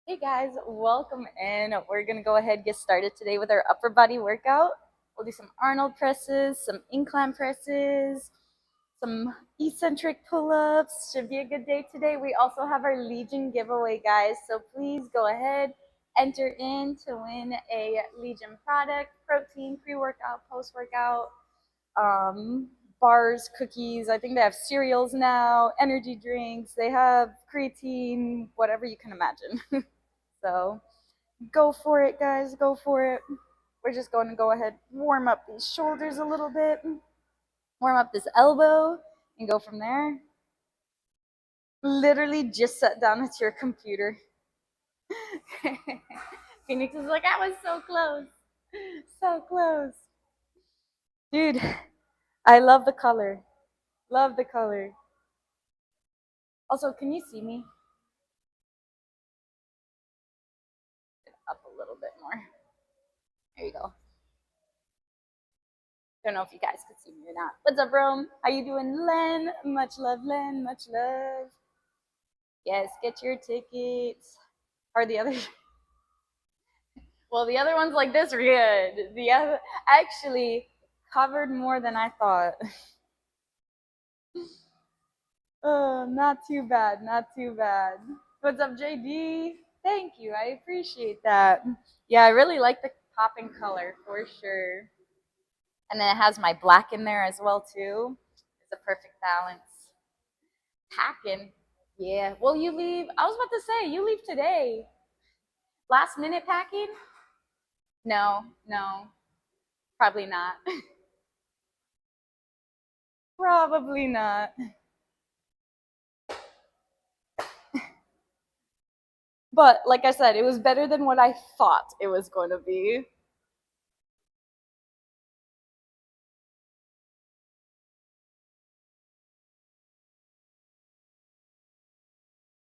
Hey guys, welcome in. We're gonna go ahead and get started today with our upper body workout. We'll do some Arnold presses, some incline presses, some eccentric pull-ups. Should be a good day today. We also have our Legion giveaway, guys. So please go ahead, enter in to win a Legion product, protein, pre-workout, post-workout, um, bars, cookies. I think they have cereals now, energy drinks. They have creatine, whatever you can imagine. So go for it, guys. Go for it. We're just going to go ahead, warm up these shoulders a little bit, warm up this elbow, and go from there. Literally just sat down at your computer. Phoenix is like, I was so close. So close. Dude, I love the color. Love the color. Also, can you see me? Up a little bit more. There you go. Don't know if you guys could see me or not. What's up, Rome? How you doing, Len? Much love, Len. Much love. Yes, get your tickets. Or the other. Well, the other ones like this are good. The other actually covered more than I thought. Oh, not too bad. Not too bad. What's up, JD? Thank you. I appreciate that. Yeah, I really like the popping color for sure. And then it has my black in there as well too. It's a perfect balance. Packing. Yeah. Well, you leave. I was about to say you leave today. Last minute packing? No, no, probably not. Probably not. But like I said, it was better than what I thought it was going to be.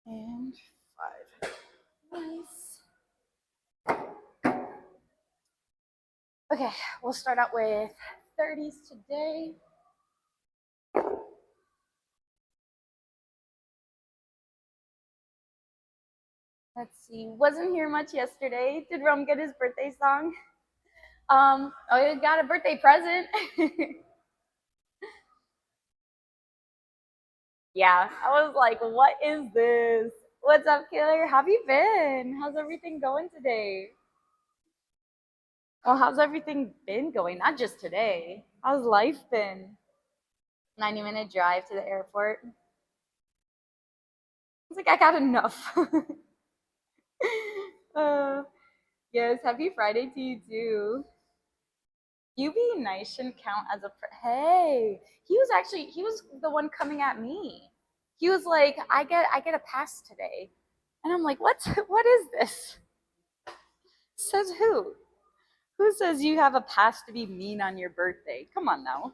And five. Nice. Okay, we'll start out with 30s today. Let's see. Wasn't here much yesterday. Did Rome get his birthday song? Oh, he got a birthday present. Yeah, I was like, what is this? What's up, Killer? How have you been? How's everything going today? Well, how's everything been going? Not just today. How's life been? 90-minute drive to the airport. It's like I got enough. uh, yes, happy Friday to you too. UB nice shouldn't count as a hey. He was the one coming at me. He was like, I get a pass today. And I'm like, what is this? Says who? Who says you have a pass to be mean on your birthday? Come on now.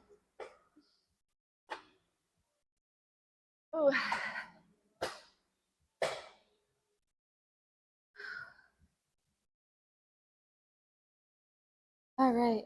Ooh. All right.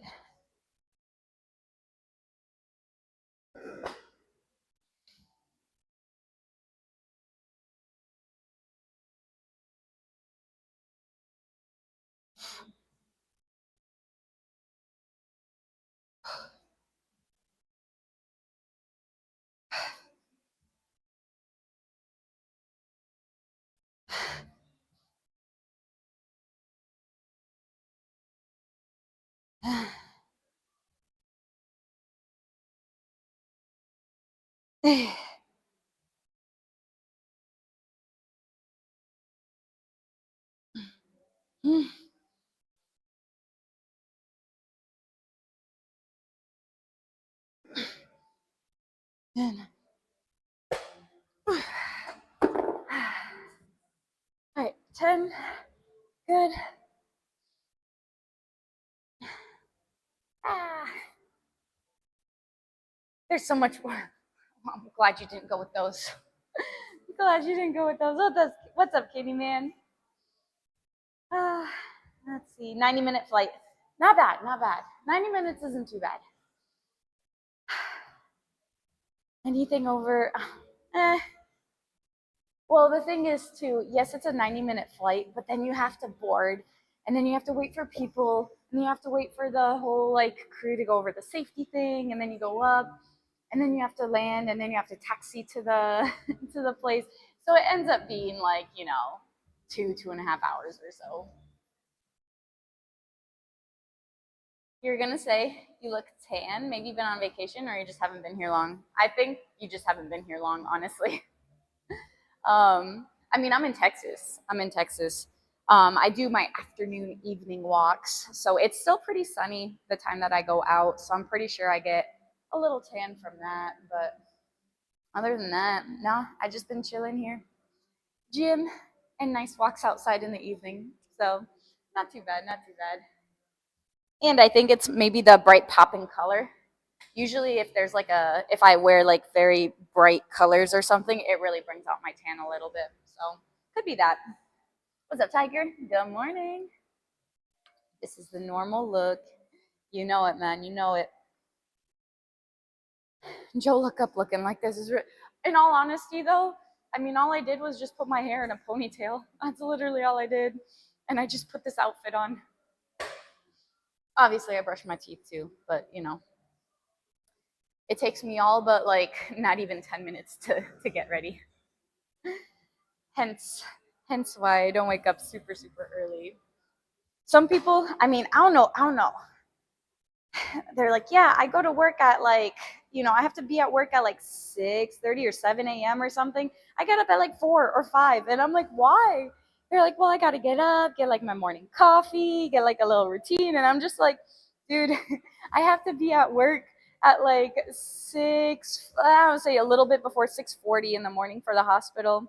All right, 10. Good. Ah, there's so much more. I'm glad you didn't go with those. I'm glad you didn't go with those. What's up, Katie man? Uh, let's see. 90-minute flight. Not bad, not bad. 90 minutes isn't too bad. Anything over, eh, Well, the thing is, too, yes, it's a 90-minute flight, but then you have to board, and then you have to wait for people, and you have to wait for the whole like crew to go over the safety thing, and then you go up, and then you have to land, and then you have to taxi to the to the place. So it ends up being like, 2.5 hours or so. You're gonna say you look tan. Maybe you've been on vacation, or you just haven't been here long. I think you just haven't been here long, honestly. I mean, I'm in Texas. I'm in Texas. I do my afternoon, evening walks, so it's still pretty sunny the time that I go out. So I'm pretty sure I get a little tan from that. But other than that, no, I just been chilling here, gym, and nice walks outside in the evening. So not too bad, not too bad. And I think it's maybe the bright popping color. Usually, if I wear like very bright colors or something, it really brings out my tan a little bit. So could be that. What's up, Tiger? Good morning. This is the normal look. You know it, man. You know it. Joe, look up looking like this is. In all honesty, though, I mean, all I did was just put my hair in a ponytail. That's literally all I did, and I just put this outfit on. Obviously, I brushed my teeth too, but it takes me all but like not even 10 minutes to get ready. Hence, hence why I don't wake up super super early. Some people, I mean, I don't know. They're like, yeah, I go to work at like, I have to be at work at like 6:30 or 7 a.m. or something. I get up at like 4 or 5, and I'm like, why? They're like, well, I gotta get up, get like my morning coffee, get like a little routine, and I'm just like, dude, I have to be at work at like I would say a little bit before 6:40 in the morning for the hospital.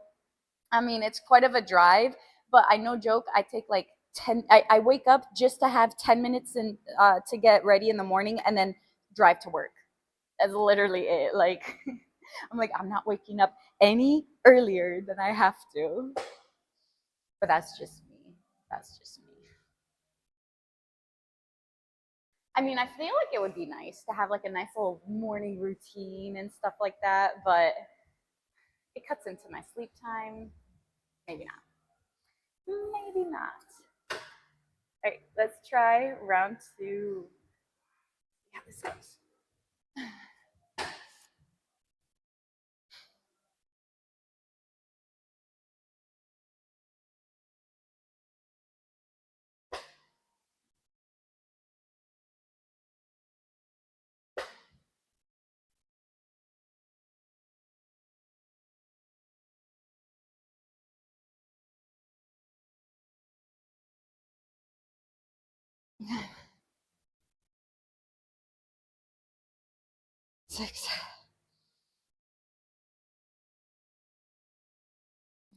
I mean, it's quite of a drive, but I no joke, I take like 10, I wake up just to have 10 minutes to get ready in the morning and then drive to work. That's literally it. Like, I'm like, I'm not waking up any earlier than I have to. But that's just me. That's just me. I mean, I feel like it would be nice to have like a nice little morning routine and stuff like that, but it cuts into my sleep time. Maybe not. Maybe not. All right, let's try round two. Yeah, this goes. Six,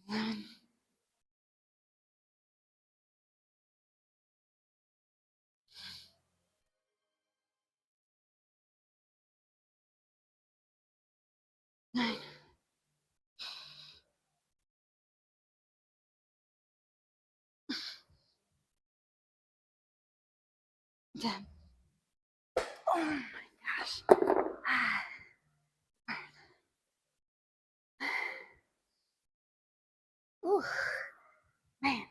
9, 9, 10. Oh my gosh. Ooh, man.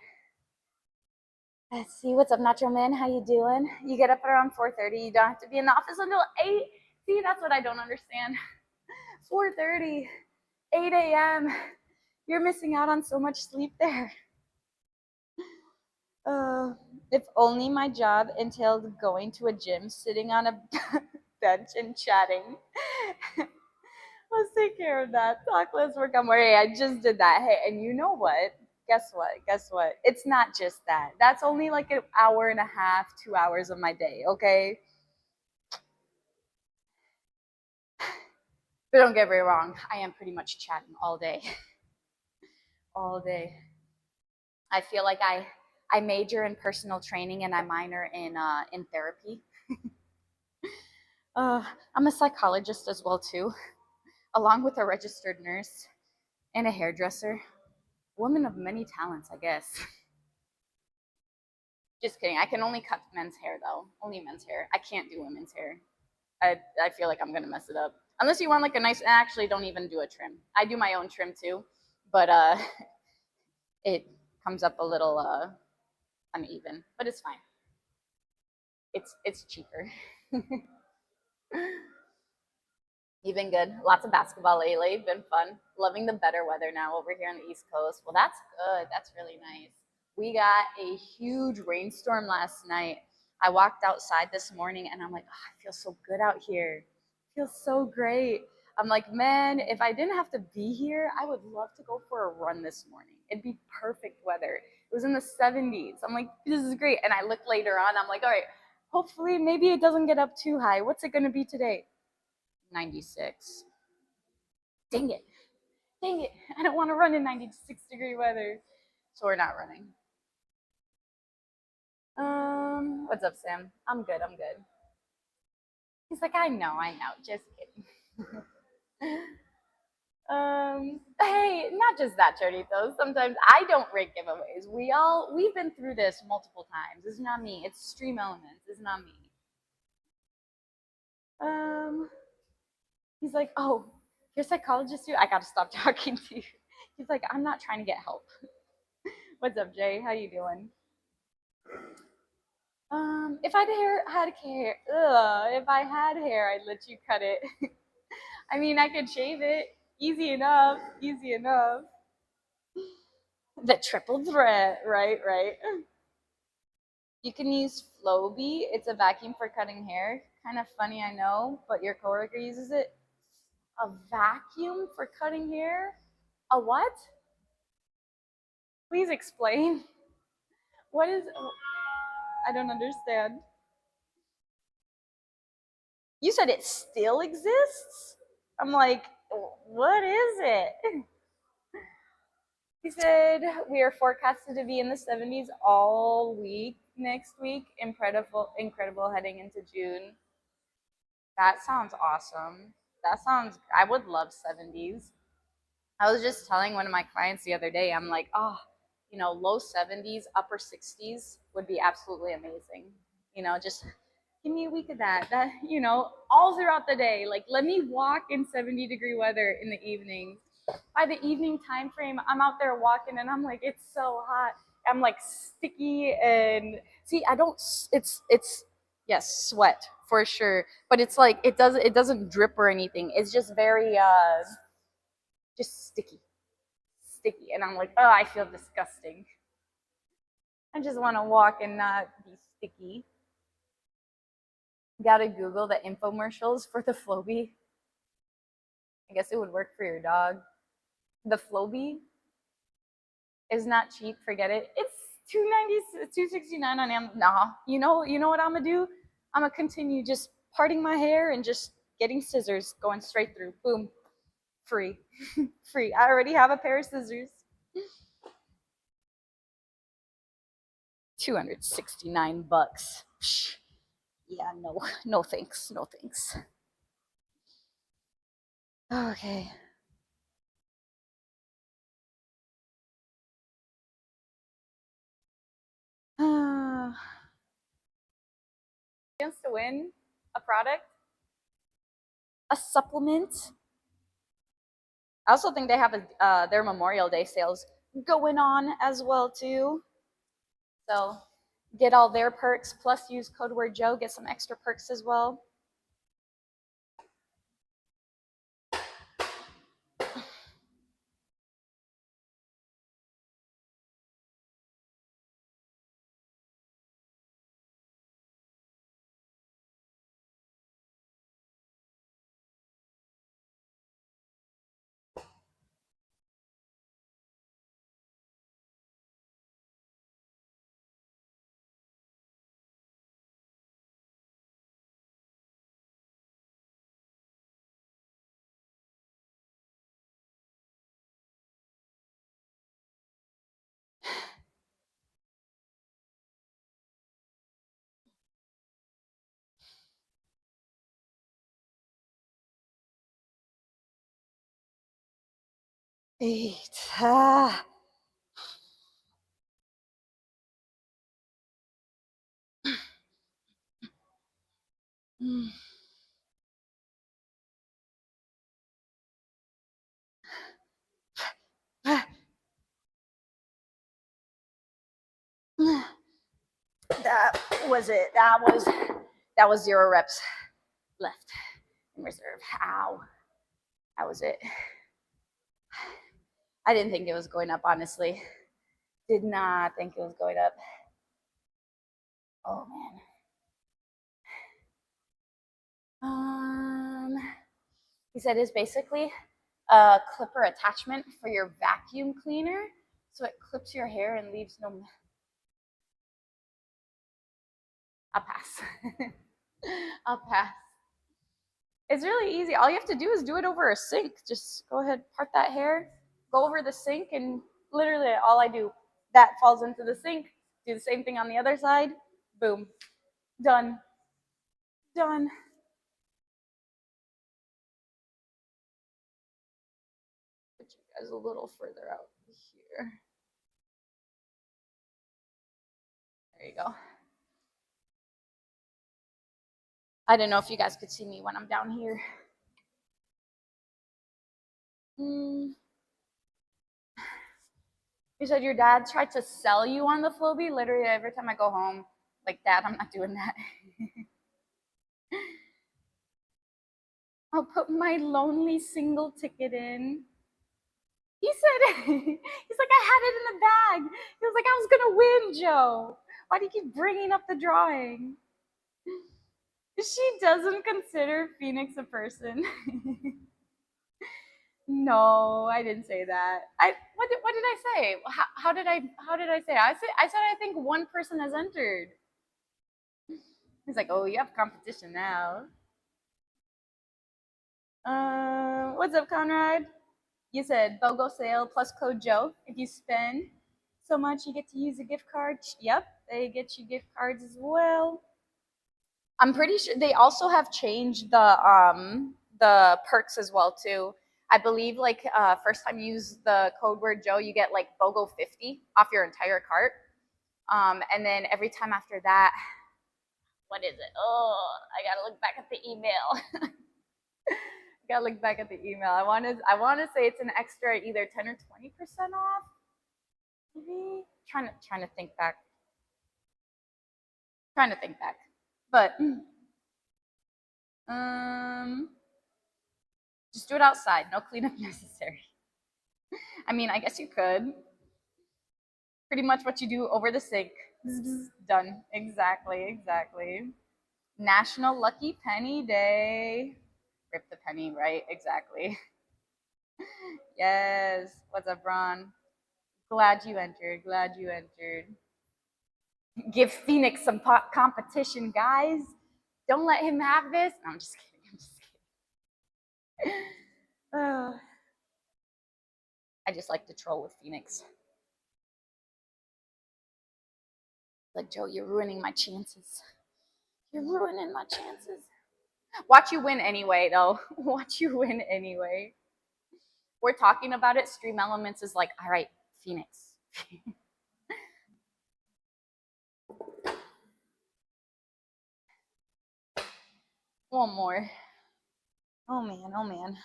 Let's see. What's up, Nacho Man? How you doing? You get up around 4:30. You don't have to be in the office until 8. See, that's what I don't understand. 4:30, 8 a.m. You're missing out on so much sleep there. Uh, if only my job entailed going to a gym, sitting on a bench, and chatting. Let's take care of that. Talk less, work on more. Hey, I just did that. Hey, and you know what? Guess what? Guess what? It's not just that. That's only like an hour and a half, 2 hours of my day, okay? But don't get me wrong, I am pretty much chatting all day. All day. I feel like I major in personal training and I minor in therapy. Uh, I'm a psychologist as well too, along with a registered nurse and a hairdresser. Woman of many talents, I guess. Just kidding. I can only cut men's hair though. Only men's hair. I can't do women's hair. I feel like I'm gonna mess it up. Unless you want like a nice. I actually don't even do a trim. I do my own trim too, but it comes up a little uneven, but it's fine. It's cheaper. You've been good. Lots of basketball lately. Been fun. Loving the better weather now over here on the East Coast. Well, that's good. That's really nice. We got a huge rainstorm last night. I walked outside this morning and I'm like, oh, I feel so good out here. It feels so great. I'm like, man, if I didn't have to be here, I would love to go for a run this morning. It'd be perfect weather. It was in the 70s. I'm like, this is great. And I look later on, I'm like, all right, hopefully maybe it doesn't get up too high. What's it going to be today? 96. Dang it. Dang it. I don't want to run in 96-degree weather. So we're not running. What's up, Sam? I'm good. I'm good. He's like, I know. Just kidding. Hey, not just that, Choritos. Sometimes I don't rate giveaways. We've been through this multiple times. It's not me. It's Stream Elements. It's not me. He's like, oh, you're a psychologist too? I gotta stop talking to you. He's like, I'm not trying to get help. What's up, Jay? How you doing? If I if I had hair, I'd let you cut it. I mean, I could shave it. Easy enough. Easy enough. The triple threat, right. You can use Flowbee. It's a vacuum for cutting hair. Kind of funny, I know, but your coworker uses it. A vacuum for cutting hair? A what? Please explain. What is? I don't understand. You said it still exists? I'm like, what is it? He said we are forecasted to be in the 70s all week next week. Incredible heading into June. That sounds awesome. I would love 70s. I was just telling one of my clients the other day, I'm like, oh, low 70s, upper 60s would be absolutely amazing. Just give me a week of that. All throughout the day. Like, let me walk in 70-degree weather in the evenings. By the evening time frame, I'm out there walking and I'm like, it's so hot. I'm like sticky and see, I don't. It's yes, sweat for sure, but it's like it doesn't drip or anything. It's just very just sticky, and I'm like, oh, I feel disgusting. I just want to walk and not be sticky. Gotta Google the infomercials for the Flowbee. I guess it would work for your dog. The Flowbee is not cheap. Forget it. It's $269 on Amazon. Nah, you know what I'm gonna do? I'm gonna continue just parting my hair and just getting scissors, going straight through. Boom, free, free. I already have a pair of scissors. $269. Yeah, no thanks, no thanks. Okay. Chance to win a product, a supplement. I also think they have their Memorial Day sales going on as well too. So get all their perks plus use code word Joe, get some extra perks as well. Eight. That was it. That was 0 reps left in reserve. Ow. That was it. I didn't think it was going up, honestly. Did not think it was going up. Oh man. He said it's basically a clipper attachment for your vacuum cleaner, so it clips your hair and leaves no. I'll pass. I'll pass. It's really easy. All you have to do is do it over a sink. Just go ahead, part that hair, go over the sink, and literally all I do, that falls into the sink. Do the same thing on the other side. Boom. Done. Done. Put you guys a little further out here. There you go. I didn't know if you guys could see me when I'm down here. You said your dad tried to sell you on the Flowbee. Literally every time I go home, like, Dad, I'm not doing that. I'll put my lonely single ticket in. He said, he's like, I had it in the bag. He was like, I was gonna win, Joe. Why do you keep bringing up the drawing? She doesn't consider Phoenix a person. No, I didn't say that. What did I say? How did I say? I said I think one person has entered. He's like, oh, you have competition now. What's up, Conrad? You said BOGO sale plus code Joe. If you spend so much, you get to use a gift card. Yep, they get you gift cards as well. I'm pretty sure they also have changed the perks as well too. I believe like first time you use the code word Joe, you get like BOGO 50 off your entire cart. And then every time after that, what is it? Oh, I gotta look back at the email. Gotta look back at the email. I want to say it's an extra either 10 or 20% off. Maybe trying to think back. But just do it outside. No cleanup necessary. I mean, I guess you could. Pretty much what you do over the sink. Done. Exactly. National Lucky Penny Day. Rip the penny, right? Exactly. Yes. What's up, Ron? Glad you entered. Give Phoenix some competition, guys. Don't let him have this. No, I'm just kidding. I just like to troll with Phoenix. Like, Joe, you're ruining my chances. Watch you win anyway, though. We're talking about it. Stream Elements is like, all right, Phoenix. One more. Oh man.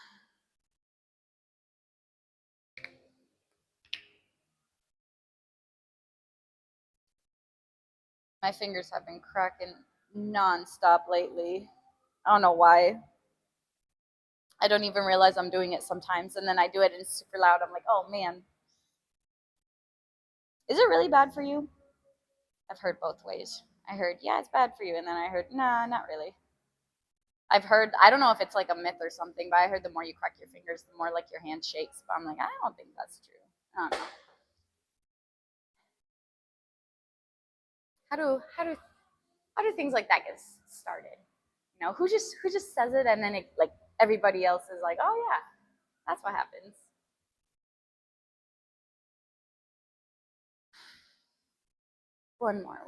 My fingers have been cracking nonstop lately. I don't know why. I don't even realize I'm doing it sometimes, and then I do it and it's super loud. I'm like, oh man. Is it really bad for you? I've heard both ways. I heard, yeah, it's bad for you, and then I heard, nah, not really. I've heard, I don't know if it's like a myth or something, but I heard the more you crack your fingers, the more like your hand shakes. But I'm like, I don't think that's true. I don't know. How do things like that get started? You know, who just says it and then it like everybody else is like, oh yeah, that's what happens. One more.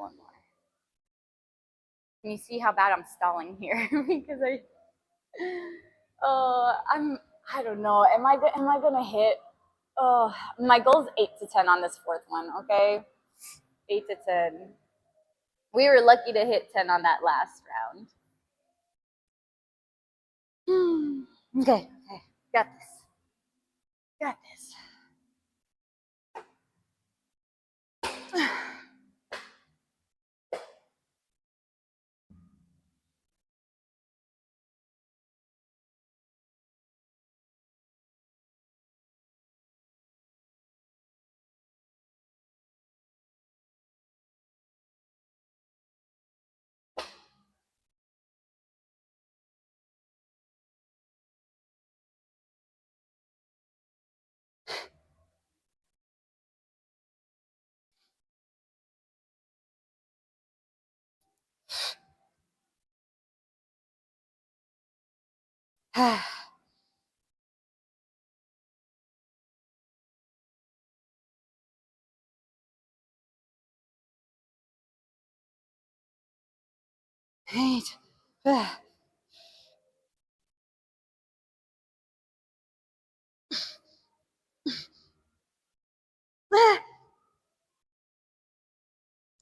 Can you see how bad I'm stalling here? Because I don't know. Am I gonna hit? Oh, my goal is 8 to 10 on this fourth one. Okay, 8 to 10. We were lucky to hit 10 on that last round. Okay, got this. Eight.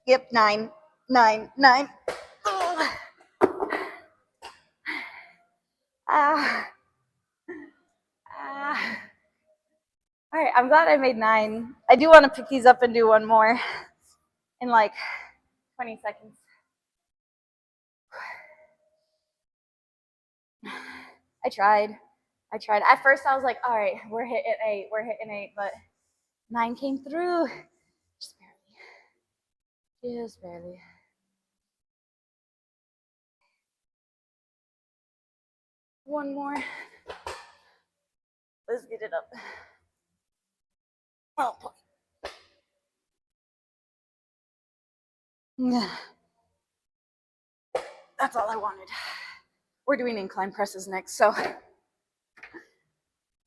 Yep, 9, 9, 9. Ah, ah. All right, I'm glad I made 9. I do want to pick these up and do one more in like 20 seconds. I tried. At first, I was like, all right, we're hitting 8, but 9 came through. Just barely. Just barely. One more. Let's get it up. Oh, boy. Yeah. That's all I wanted. We're doing incline presses next, so.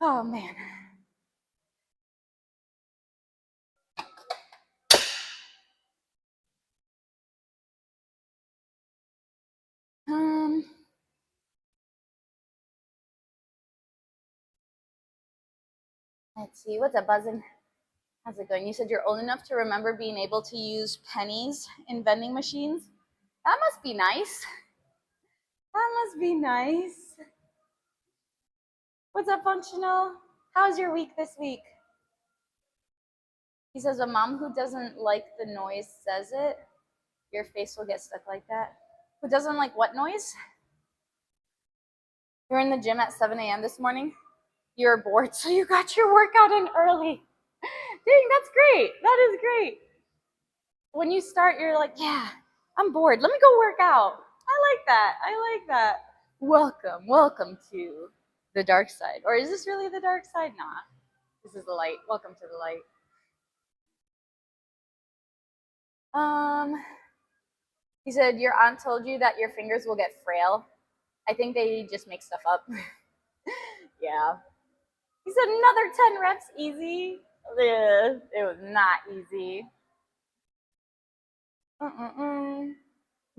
Oh, man. Let's see, what's up, buzzing? How's it going? You said you're old enough to remember being able to use pennies in vending machines. That must be nice. That must be nice. What's up, Functional? How's your week this week? He says a mom who doesn't like the noise says it. Your face will get stuck like that. Who doesn't like what noise? You're in the gym at 7 a.m. this morning. You're bored, so you got your workout in early. Dang, that's great. That is great. When you start, you're like, yeah, I'm bored. Let me go work out. I like that. I like that. Welcome to the dark side. Or is this really the dark side? Nah. This is the light. Welcome to the light. He said your aunt told you that your fingers will get frail. I think they just make stuff up. Yeah. He said another 10 reps easy. Ugh, it was not easy.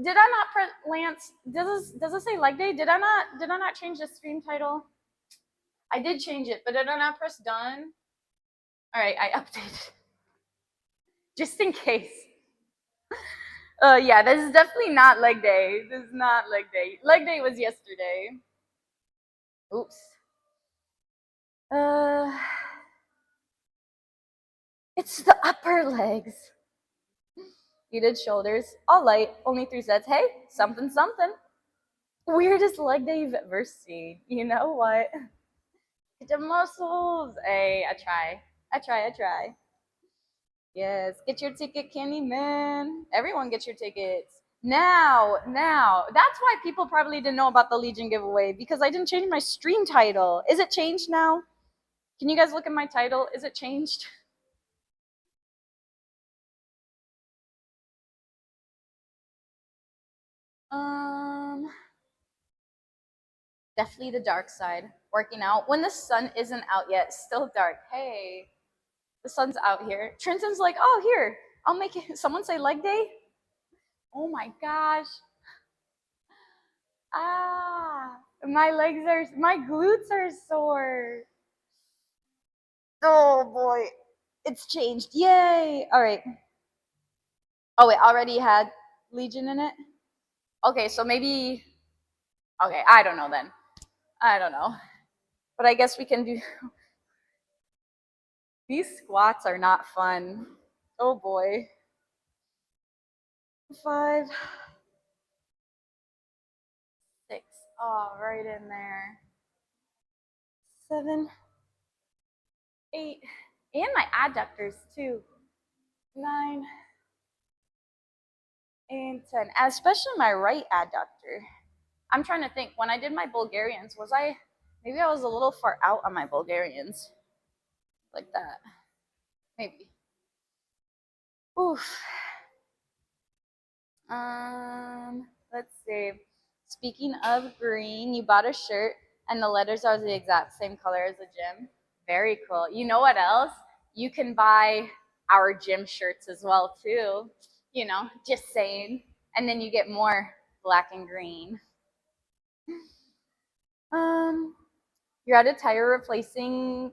Did I not press Lance? Does it say leg day? Did I not change the stream title? I did change it, but did I not press done? All right, I updated just in case. Yeah, this is definitely not leg day. This is not leg day. Leg day was yesterday. Oops. It's the upper legs. You did shoulders. All light, only 3 sets. Hey, something, something. Weirdest leg day you've ever seen. You know what? Get the muscles. Hey, I try. Yes, get your ticket, Candyman. Everyone get your tickets. Now. That's why people probably didn't know about the Legion giveaway, because I didn't change my stream title. Is it changed now? Can you guys look at my title? Is it changed? Definitely the dark side. Working out when the sun isn't out yet. Still dark. Hey, the sun's out here. Trenton's like, oh, here, I'll make it. Someone say leg day. Oh my gosh. My glutes are sore. Oh boy, it's changed. Yay. All right. Oh, it already had Legion in it? Okay, so maybe, okay, I don't know then. I don't know. But I guess we can do, these squats are not fun. Oh boy. 5, 6. Oh, right in there. 7, 8. And my adductors too. 9 and 10. Especially my right adductor. I'm trying to think. When I did my Bulgarians, maybe I was a little far out on my Bulgarians. Like that. Maybe. Oof. Let's see. Speaking of green, you bought a shirt And the letters are the exact same color as the gym. Very cool. You know what else? You can buy our gym shirts as well too. You know, just saying. And then you get more black and green. Um, you're at a tire replacing.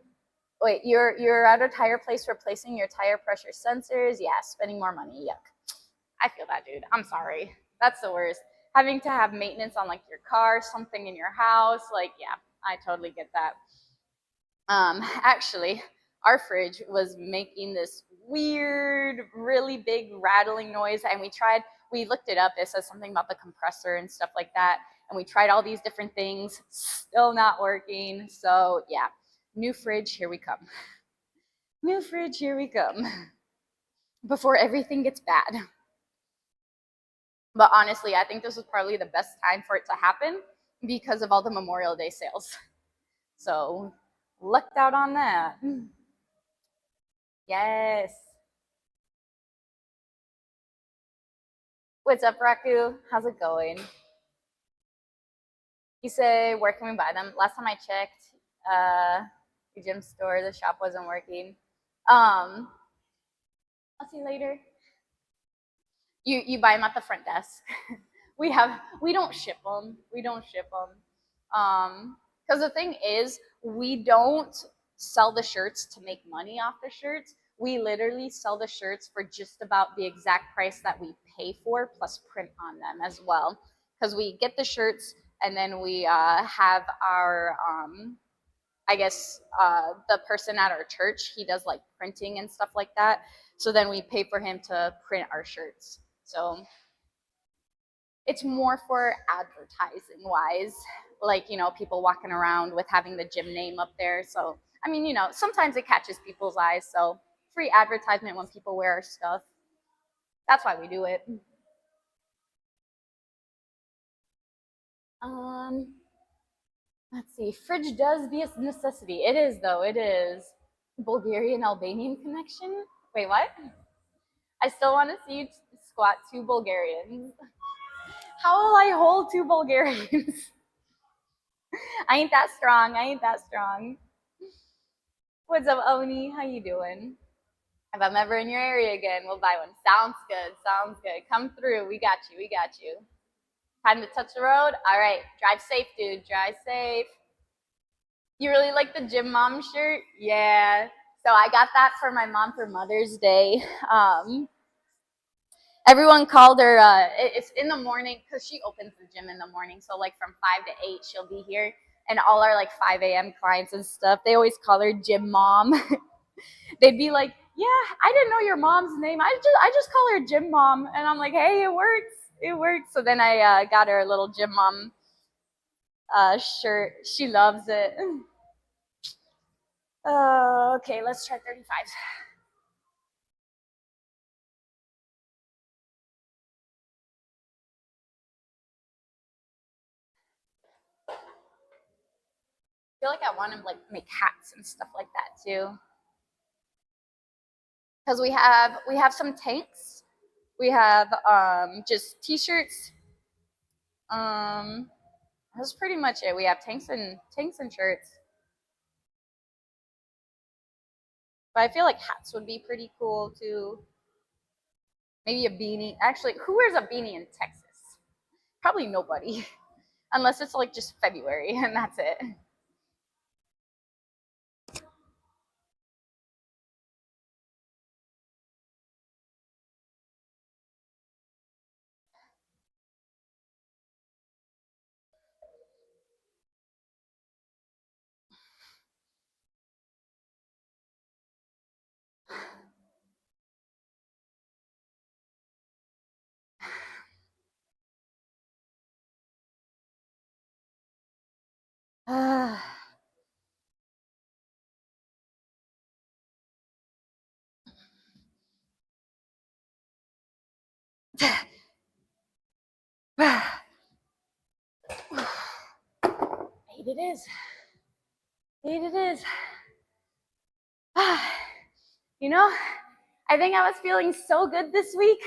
Wait, you're at a tire place replacing your tire pressure sensors. Yeah, spending more money. Yuck. I feel that, dude. I'm sorry. That's the worst. Having to have maintenance on like your car, something in your house. Like, yeah, I totally get that. Actually, our fridge was making this weird, really big rattling noise, and we looked it up. It says something about the compressor and stuff like that, and we tried all these different things, still not working. So yeah, new fridge, here we come. New fridge, here we come. Before everything gets bad. But honestly, I think this was probably the best time for it to happen because of all the Memorial Day sales. So lucked out on that. Yes. What's up, Raku? How's it going? You say, where can we buy them? Last time I checked, the gym store, the shop wasn't working. I'll see you later. You buy them at the front desk. we don't ship them. We don't ship them. Because the thing is, we don't sell the shirts to make money off the shirts. We literally sell the shirts for just about the exact price that we pay for, plus print on them as well. Because we get the shirts, and then we have our, I guess, the person at our church, he does like printing and stuff like that. So then we pay for him to print our shirts. So it's more for advertising wise, like, you know, people walking around with having the gym name up there. So, I mean, you know, sometimes it catches people's eyes. So free advertisement when people wear our stuff. That's why we do it. Let's see. Fridge does be a necessity. It is, though. It is. Bulgarian Albanian connection? Wait, what? I still want to see you squat 2 Bulgarians. How will I hold 2 Bulgarians? I ain't that strong. I ain't that strong. What's up, Oni? How you doing? If I'm ever in your area again, we'll buy one. Sounds good. Sounds good. Come through. We got you. We got you. Time to touch the road? All right. Drive safe, dude. Drive safe. You really like the gym mom shirt? Yeah. So I got that for my mom for Mother's Day. Everyone called her. It's in the morning because she opens the gym in the morning. So like from 5 to 8, she'll be here. And all our like 5 a.m. clients and stuff, they always call her Gym Mom. They'd be like, "Yeah, I didn't know your mom's name. I just call her Gym Mom." And I'm like, "Hey, it works. It works." So then I got her a little Gym Mom shirt. She loves it. Okay, let's try 35. I feel like I want to like make hats and stuff like that too. Because we have some tanks. We have just t-shirts. That's pretty much it. We have tanks and shirts. But I feel like hats would be pretty cool too. Maybe a beanie. Actually, who wears a beanie in Texas? Probably nobody. Unless it's like just February and that's it. Eight it is. 8 it is. You know, I think I was feeling so good this week,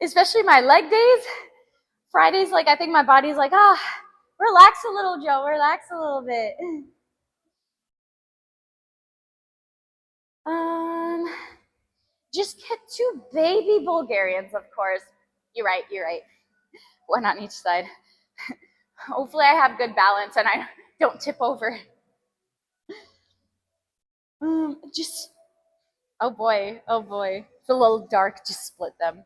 especially my leg days. Fridays, like I think my body's like, Relax a little, Joe. Relax a little bit. Um, just get two baby Bulgarians, of course. You're right. You're right. One on each side. Hopefully, I have good balance and I don't tip over. Just oh boy, oh boy. It's a little dark. Just split them.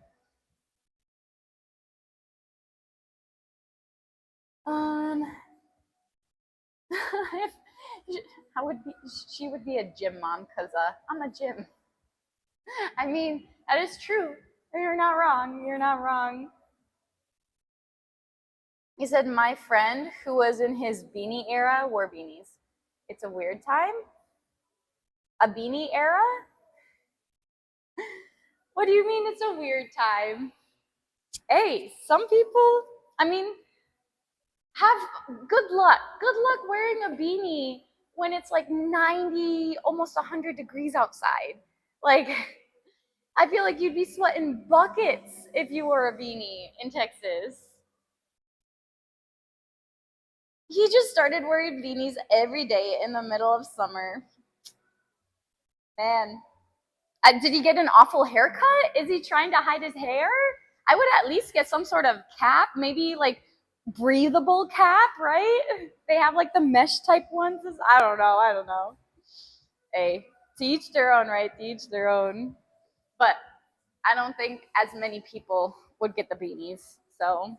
Um, I would be. She would be a gym mom because I'm a gym. I mean, that is true. You're not wrong. You're not wrong. He said my friend who was in his beanie era wore beanies. It's a weird time. A beanie era? What do you mean it's a weird time? Hey, some people, I mean, have good luck. Good luck wearing a beanie when it's like 90, almost 100 degrees outside. Like, I feel like you'd be sweating buckets if you wore a beanie in Texas. He just started wearing beanies every day in the middle of summer. Man, did he get an awful haircut? Is he trying to hide his hair? I would at least get some sort of cap, maybe like breathable cap, right? They have like the mesh type ones. I don't know. I don't know. Hey, to each their own, right? To each their own. But I don't think as many people would get the beanies. So,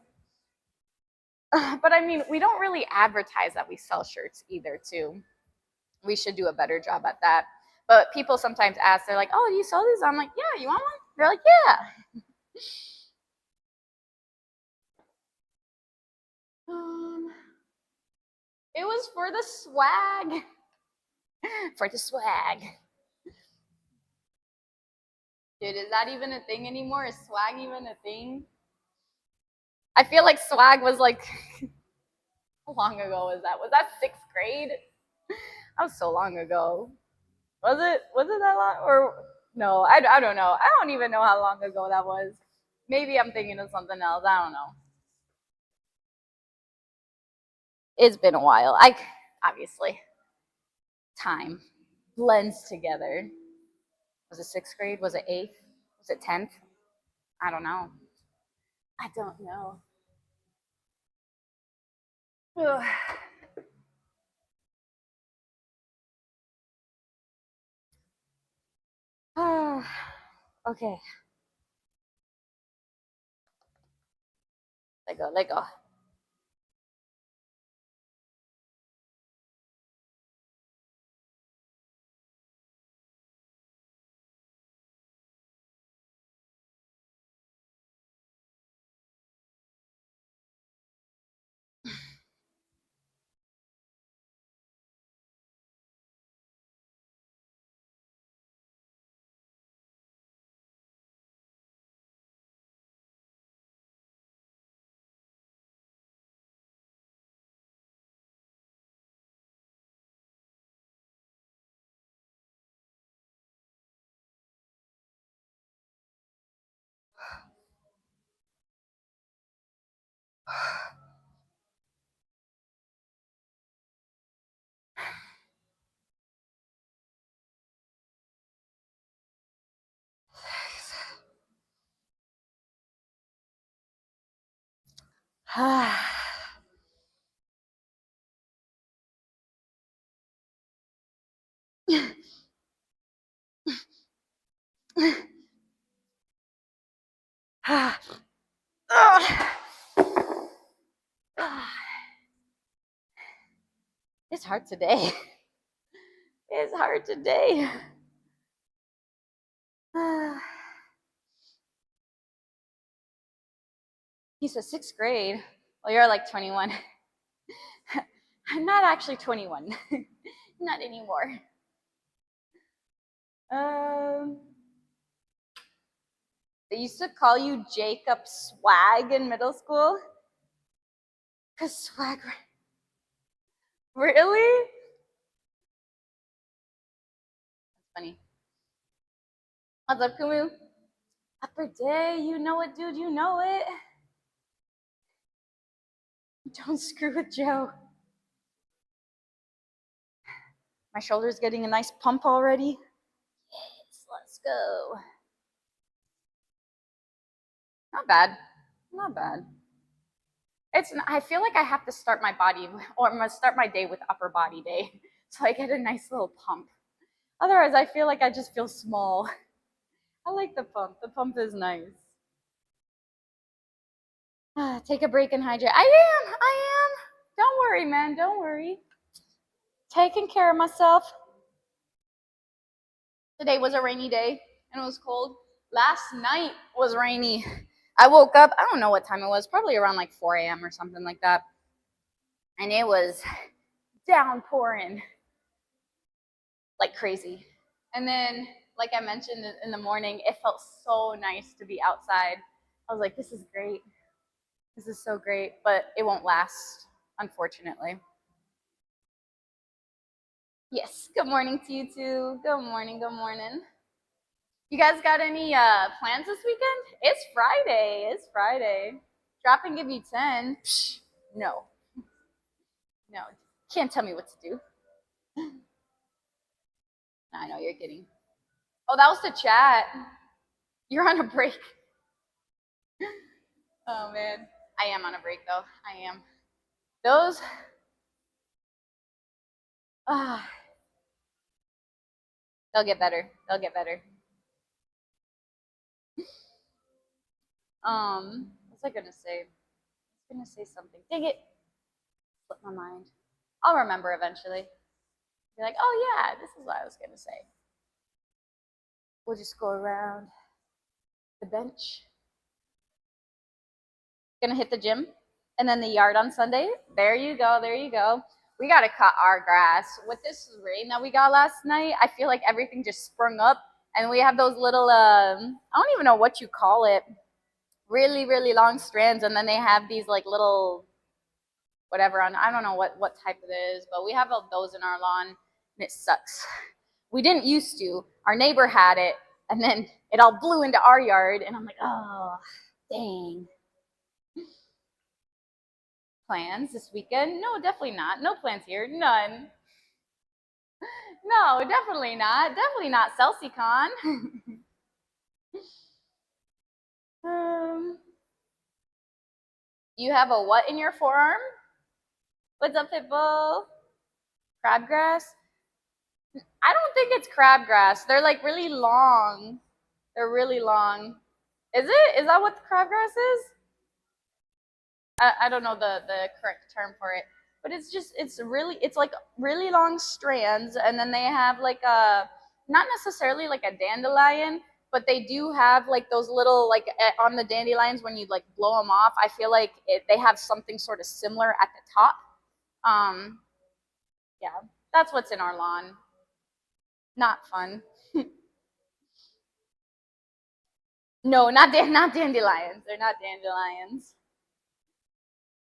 but I mean, we don't really advertise that we sell shirts either, too. We should do a better job at that. But people sometimes ask, they're like, "Oh, do you sell these?" I'm like, "Yeah, you want one?" They're like, "Yeah." Um, it was for the swag. For the swag. Dude, is that even a thing anymore? Is swag even a thing? I feel like swag was like how long ago was that? Was that sixth grade? That was so long ago. Was it? Was it that long? Or no? I don't know. I don't even know how long ago that was. Maybe I'm thinking of something else. I don't know. It's been a while. I obviously time blends together. Was it sixth grade? Was it eighth? Was it 10th? I don't know. I don't know. Ugh. Okay. Let go. Let go. It's hard today. It's hard today. He says sixth grade. Well, you're like 21. I'm not actually 21. Not anymore. Um, they used to call you Jacob Swag in middle school. Cause swag. Really? That's funny. What's up, Kumu? Upper day, you know it, dude. You know it. Don't screw with Joe. My shoulder's getting a nice pump already. Yes, let's go. Not bad. Not bad. I feel like I have to start my body, or I'm gonna start my day with upper body day. So I get a nice little pump. Otherwise, I feel like I just feel small. I like the pump. The pump is nice. Take a break and hydrate. I am. Don't worry, man. Don't worry. Taking care of myself. Today was a rainy day and it was cold. Last night was rainy. I woke up, I don't know what time it was, probably around like 4 a.m. or something like that. And it was downpouring like crazy. And then, like I mentioned in the morning, it felt so nice to be outside. I was like, this is great. This is so great, but it won't last, unfortunately. Yes, good morning to you too. Good morning, good morning. You guys got any plans this weekend? It's Friday. It's Friday. Drop and give you 10. Psh, no. No. Can't tell me what to do. I know you're kidding. Oh, that was the chat. You're on a break. Oh man. I am on a break though. I am. Those ah they'll get better. They'll get better. What's I gonna say? I was gonna say something. Dang it. Slipped my mind. I'll remember eventually. Be like, oh yeah, this is what I was gonna say. We'll just go around the bench. Gonna hit the gym and then the yard on Sunday. There you go. There you go. We got to cut our grass. With this rain that we got last night, I feel like everything just sprung up. And we have those little, I don't even know what you call it, really, really long strands. And then they have these like little, whatever, on, I don't know what type it is, but we have those in our lawn and it sucks. We didn't used to. Our neighbor had it and then it all blew into our yard. And I'm like, oh, dang. Plans this weekend? No, definitely not. No plans here. None. No, definitely not. Definitely not CelsieCon. You have a what in your forearm? What's up, Pitbull? Crabgrass? I don't think it's crabgrass. They're like really long. They're really long. Is it? Is that what the crabgrass is? I don't know the correct term for it. But it's like really long strands, and then they have like a, not necessarily like a dandelion, but they do have like those little, like on the dandelions when you like blow them off, I feel like they have something sort of similar at the top. Yeah, that's what's in our lawn. Not fun. No, not dandelions. They're not dandelions.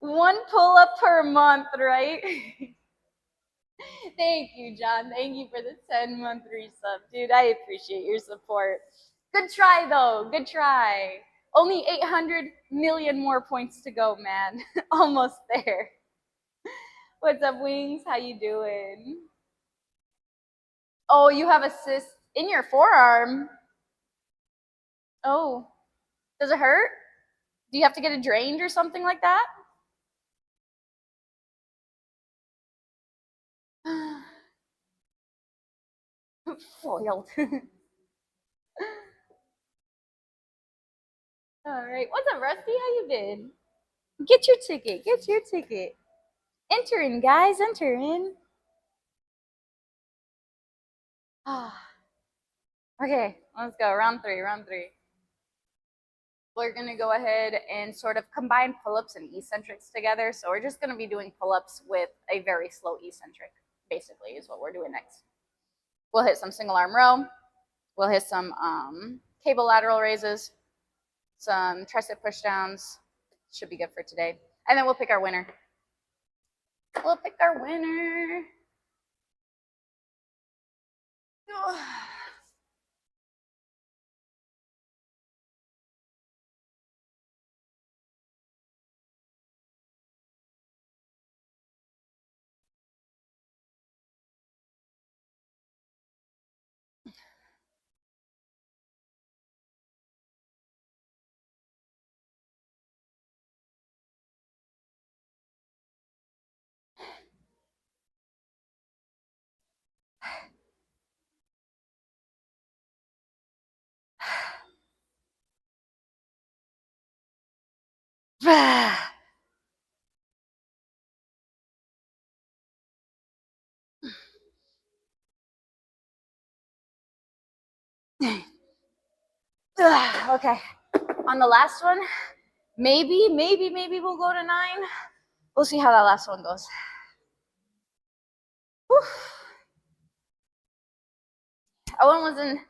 One pull up per month, right? Thank you, John. Thank you for the 10-month resub. Dude, I appreciate your support. Good try, though. Good try. Only 800 million more points to go, man. Almost there. What's up, Wings? How you doing? Oh, you have a cyst in your forearm. Oh, does it hurt? Do you have to get it drained or something like that? Foiled. All right. What's up, Rusty? How you been? Get your ticket. Get your ticket. Enter in, guys. Enter in. Okay, let's go. Round three. Round three. We're going to go ahead and sort of combine pull-ups and eccentrics together. So we're just going to be doing pull-ups with a very slow eccentric, basically, is what we're doing next. We'll hit some single arm row. We'll hit some cable lateral raises, some tricep pushdowns. Should be good for today. And then we'll pick our winner. We'll pick our winner. Okay, on the last one, maybe we'll go to 9. We'll see how that last one goes. Whew. That one wasn't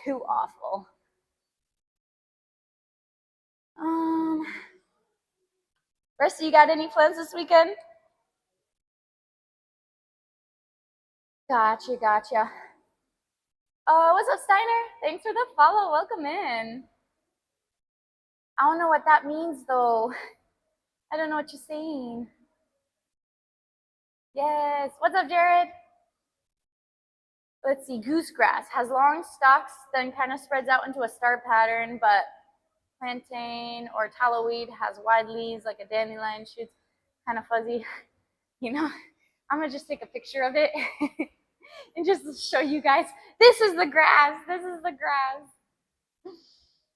too awful. Rusty, you got any plans this weekend? Gotcha. What's up, Steiner? Thanks for the follow. Welcome in. I don't know what that means, though. I don't know what you're saying. Yes. What's up, Jared? Let's see. Goosegrass has long stalks, then kind of spreads out into a star pattern, but plantain or tallow-weed has wide leaves like a dandelion, shoots kind of fuzzy. You know, I'm going to just take a picture of it and just show you guys. This is the grass.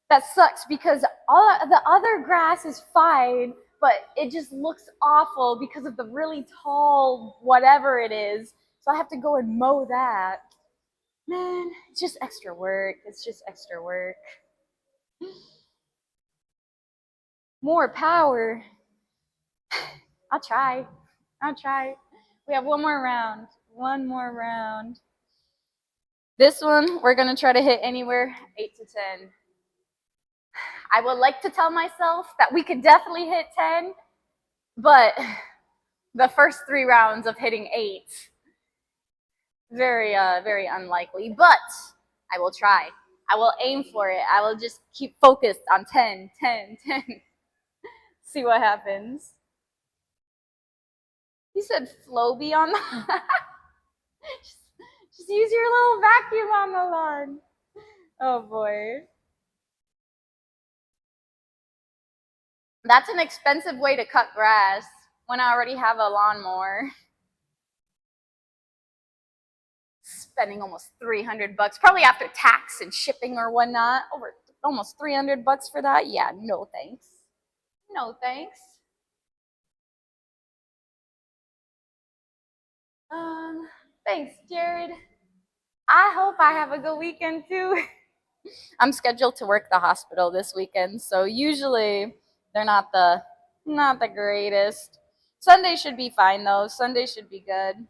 That sucks because all the other grass is fine, but it just looks awful because of the really tall whatever it is. So I have to go and mow that. Man, it's just extra work. More power. I'll try. We have one more round. This one, we're going to try to hit anywhere 8 to 10. I would like to tell myself that we could definitely hit 10, but the first 3 rounds of hitting 8, very unlikely, but I will try. I will aim for it. I will just keep focused on 10. See what happens. You said Floby on the just use your little vacuum on the lawn. Oh boy. That's an expensive way to cut grass when I already have a lawnmower. Spending almost $300, probably after tax and shipping or whatnot. Over almost $300 for that. Yeah, no thanks. Thanks, Jared. I hope I have a good weekend too. I'm scheduled to work the hospital this weekend, so usually they're not the greatest. Sunday should be fine though. Sunday should be good.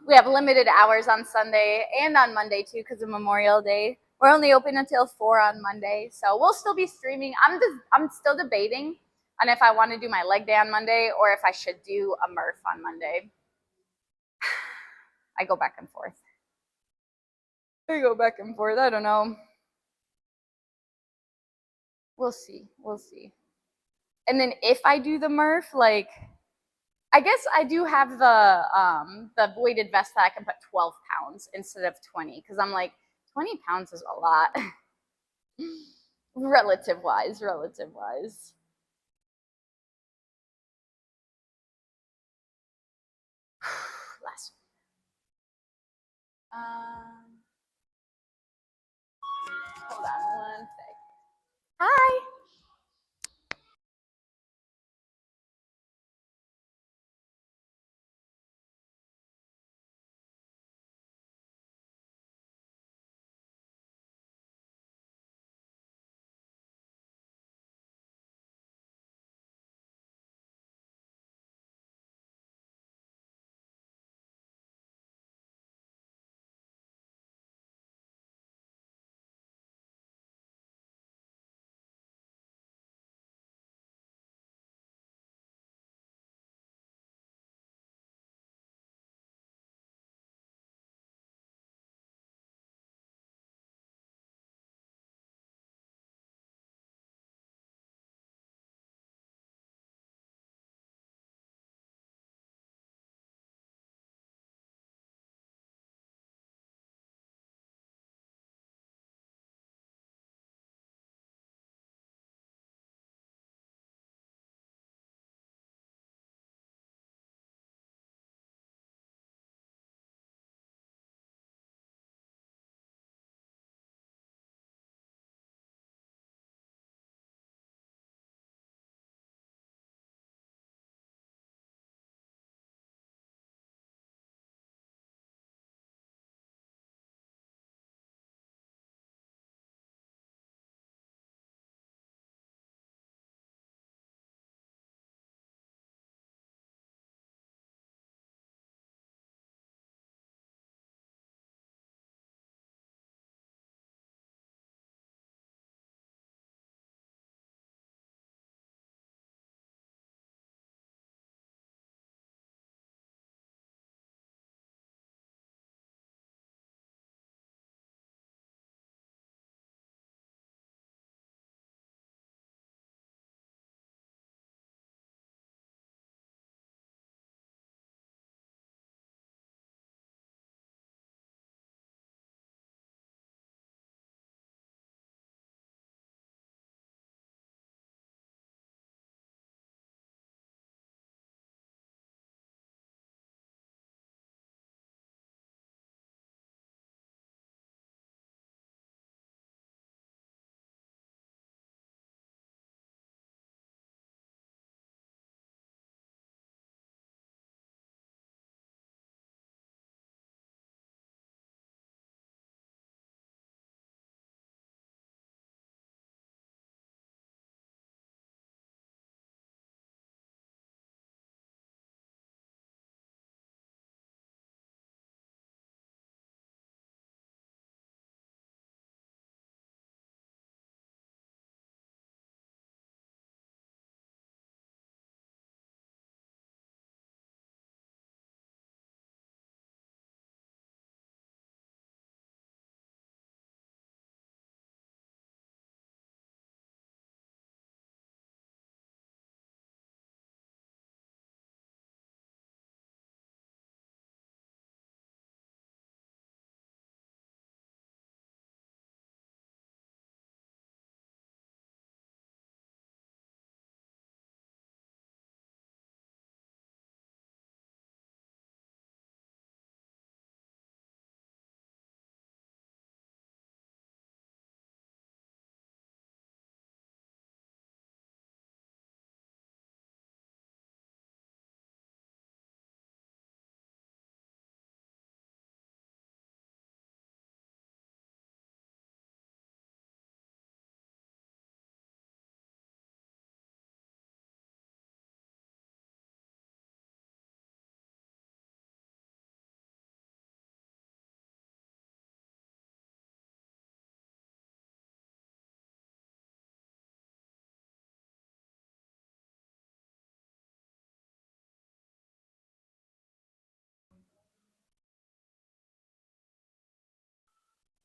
We have limited hours on Sunday and on Monday too because of Memorial Day. We're only open until 4 on Monday, so we'll still be streaming. I'm still debating on if I want to do my leg day on Monday or if I should do a Murph on Monday. I go back and forth. I don't know. We'll see. And then if I do the Murph, like, I guess I do have the voided vest that I can put 12 pounds instead of 20 because I'm like, 20 pounds is a lot. relative wise. Last one. Hold on one sec. Hi.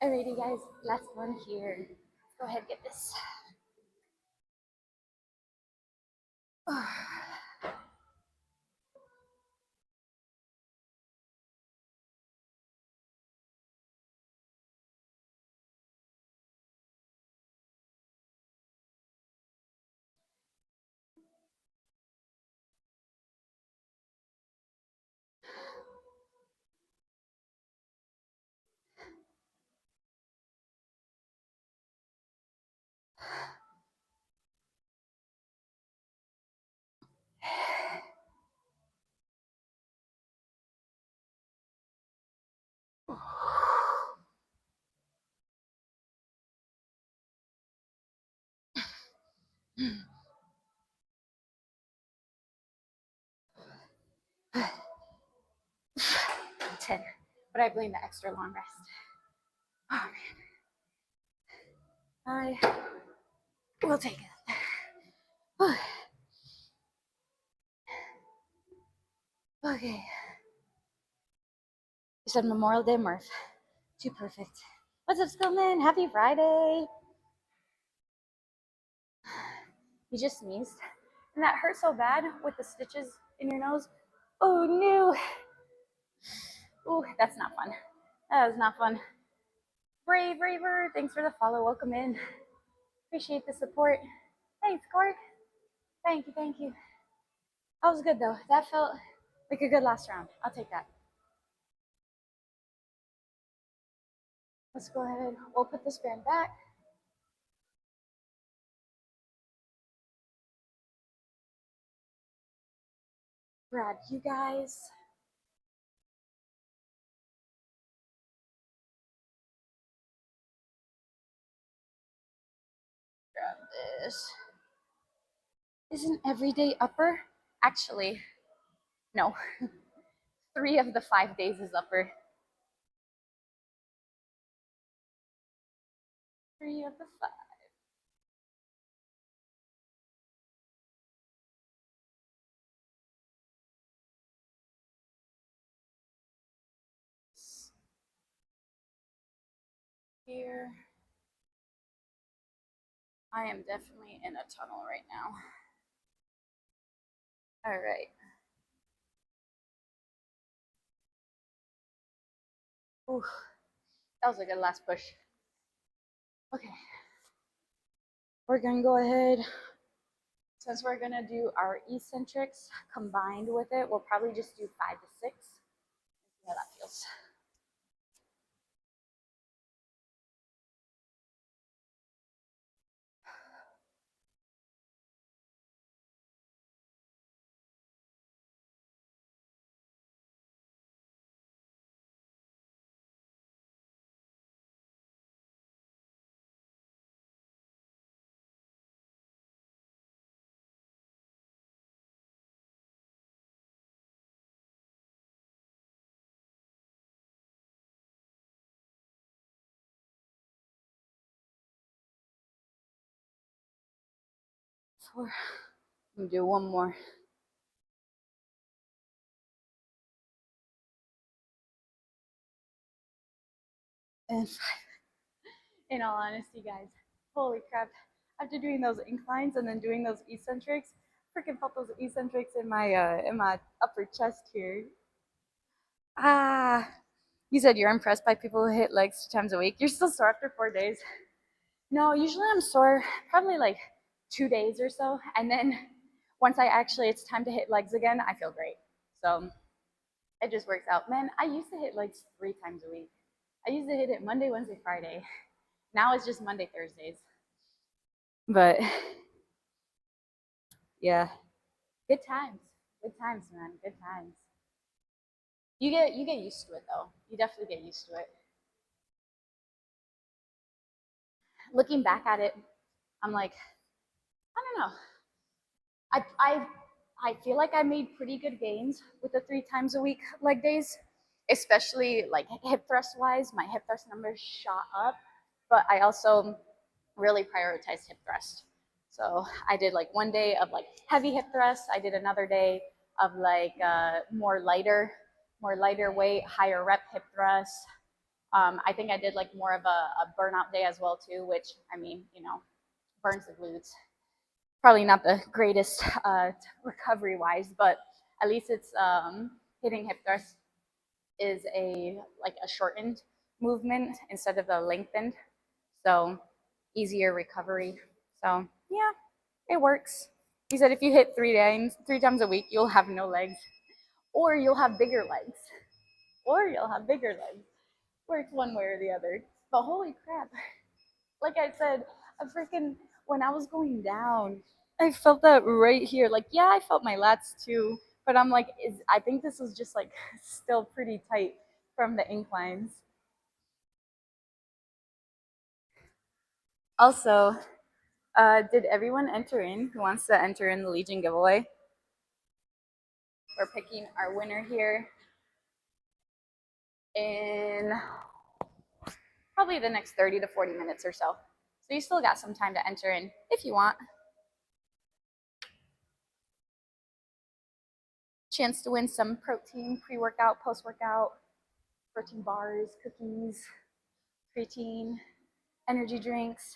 Alrighty, guys, last one here. Go ahead, get this. Ten, but I blame the extra long rest. Oh man, I will take it. Okay. You said Memorial Day, Murph. Too perfect. What's up, Skillman? Happy Friday. You just sneezed. And that hurt so bad with the stitches in your nose. Oh no. Oh, that's not fun. That was not fun. Brave Raver, thanks for the follow. Welcome in. Appreciate the support. Thanks, Cork. Thank you, thank you. That was good though. That felt like a good last round. I'll take that. Let's go ahead. We'll put this band back. Grab you guys. Grab this. Isn't everyday upper? Actually, no. 3 of the 5 days is upper. 3 of the 5. Here. I am definitely in a tunnel right now. All right. Ooh, that was a good last push. Okay. We're gonna go ahead. Since we're gonna do our eccentrics combined with it, we'll probably just do 5 to 6. See how that feels. Four. I'm gonna do one more. And 5. In all honesty, guys, holy crap! After doing those inclines and then doing those eccentrics, freaking felt those eccentrics in my upper chest here. Ah, you said you're impressed by people who hit legs 2 times a week. You're still sore after 4 days. No, usually I'm sore probably like 2 days or so, and then once it's time to hit legs again, I feel great. So it just works out. Man, I used to hit legs 3 times a week. I used to hit it Monday, Wednesday, Friday. Now it's just Monday, Thursdays. But yeah, good times. Good times, man. Good times. You get used to it though. You definitely get used to it. Looking back at it, I'm like, I don't know. I feel like I made pretty good gains with the 3 times a week leg days, especially like hip thrust wise. My hip thrust numbers shot up, but I also really prioritized hip thrust. So I did like one day of like heavy hip thrust. I did another day of like more lighter weight, higher rep hip thrust. I think I did like more of a burnout day as well too, which I mean, burns the glutes. Probably not the greatest recovery wise, but at least it's hitting hip thrust is a shortened movement instead of the lengthened, so easier recovery. So yeah, it works. He said if you hit three times a week, you'll have no legs, or you'll have bigger legs, or you'll have bigger legs. Works one way or the other. But holy crap, like I said, I freaking when I was going down, I felt that right here. Like yeah, I felt my lats too, but I'm like, I think this was just like still pretty tight from the inclines. Also, did everyone enter in who wants to enter in the Legion giveaway? We're picking our winner here in probably the next 30 to 40 minutes or so. So you still got some time to enter in if you want. Chance to win some protein pre-workout, post-workout, protein bars, cookies, creatine, energy drinks,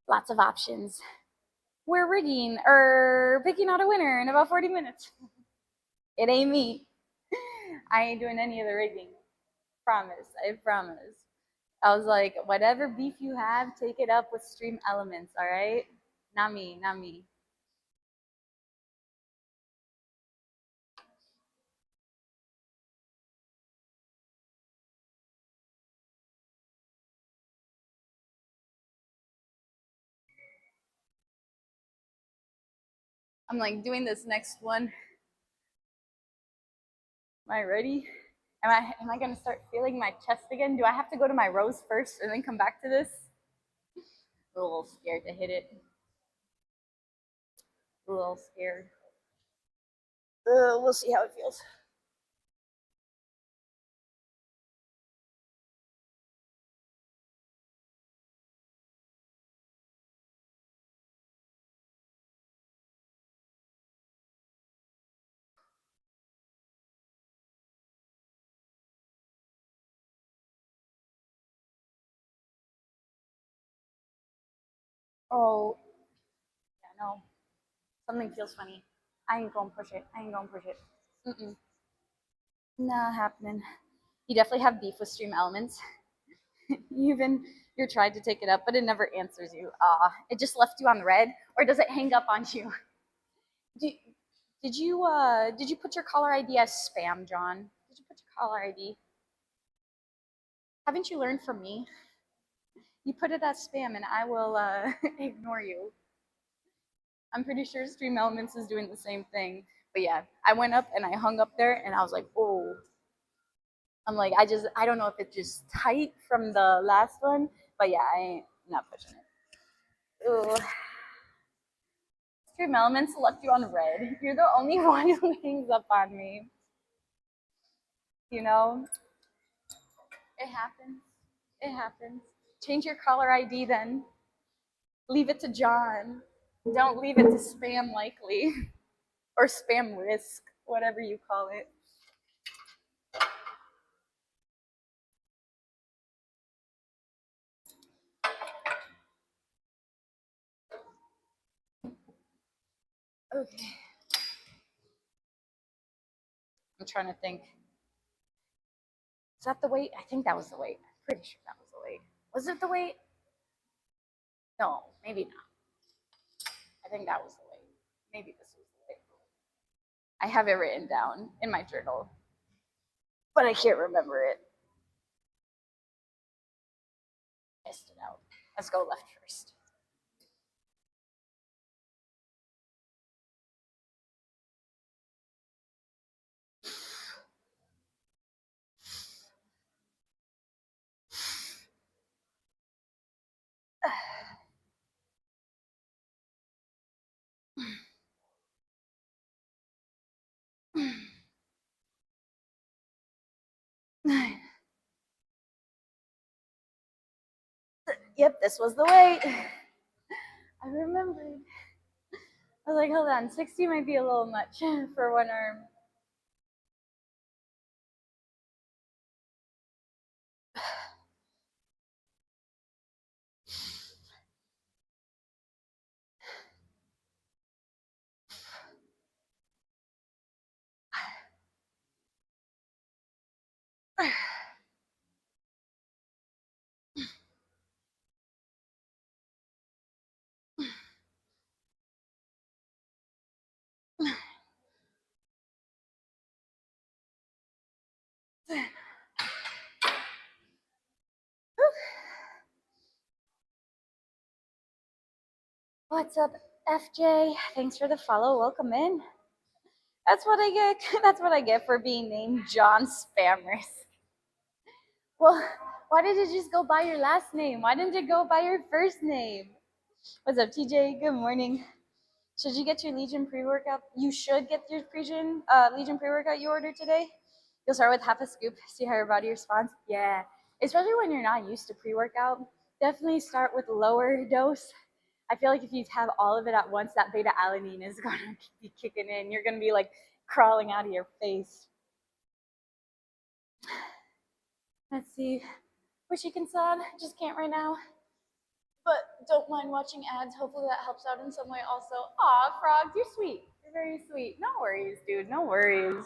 lots of options. We're rigging or picking out a winner in about 40 minutes. It ain't me. I ain't doing any of the rigging. Promise. I promise. I was like, whatever beef you have, take it up with Stream Elements, all right? Not me, not me. I'm like doing this next one. Am I ready? Am I gonna start feeling my chest again? Do I have to go to my rows first and then come back to this? A little scared to hit it. A little scared. We'll see how it feels. Oh, yeah, no. Something feels funny. I ain't gonna push it. I ain't gonna push it. Mm-mm. Not happening. You definitely have beef with Stream Elements. You're tried to take it up, but it never answers you. It just left you on red, or does it hang up on you? Did, did you put your caller ID as spam, John? Did you put your caller ID? Haven't you learned from me? You put it as spam, and I will ignore you. I'm pretty sure Stream Elements is doing the same thing. But yeah, I went up and I hung up there, and I was like, oh. I'm like, I don't know if it's just tight from the last one, but yeah, I ain't not pushing it. Ooh. Stream Elements left you on red. You're the only one who hangs up on me. You know, it happens. It happens. Change your caller ID then. Leave it to John. Don't leave it to spam likely or spam risk, whatever you call it. Okay. I'm trying to think. Is that the weight? I think that was the weight. I'm pretty sure that was the weight. Was it the weight? No, maybe not. I think that was the weight. Maybe this was the weight. I have it written down in my journal, but I can't remember it. Test it out. Let's go left first. Yep, this was the weight. I remembered. I was like, hold on, 60 might be a little much for one arm. What's up, FJ? Thanks for the follow. Welcome in. That's what I get. That's what I get for being named John Spammers. Well, why did you just go by your last name? Why didn't you go by your first name? What's up, TJ? Good morning. Should you get your Legion pre-workout? You should get your Legion pre-workout you ordered today. You'll start with half a scoop, see how your body responds. Yeah, especially when you're not used to pre-workout. Definitely start with lower dose. I feel like if you have all of it at once, that beta alanine is going to be kicking in. You're going to be like crawling out of your face. Let's see. Wish you can sub, just can't right now. But don't mind watching ads. Hopefully that helps out in some way also. Aw, Frogs, you're sweet. You're very sweet. No worries, dude. No worries.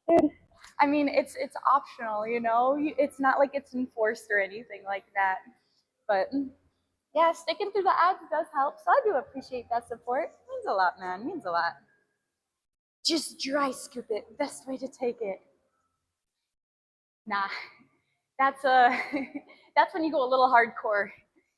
Dude, I mean, it's optional, you know? It's not like it's enforced or anything like that. But yeah, sticking through the ads does help. So I do appreciate that support. It means a lot, man. It means a lot. Just dry scoop it. Best way to take it. Nah, that's that's when you go a little hardcore.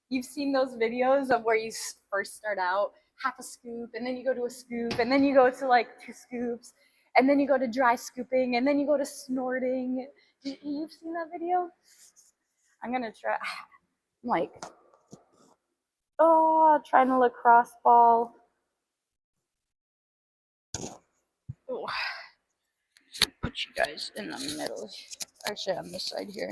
You've seen those videos of where you first start out half a scoop, and then you go to a scoop, and then you go to like 2 scoops, and then you go to dry scooping, and then you go to snorting. You've seen that video? I'm gonna try. I'm like, trying to lacrosse ball. Ooh. Put you guys in the middle. Actually, on this side here.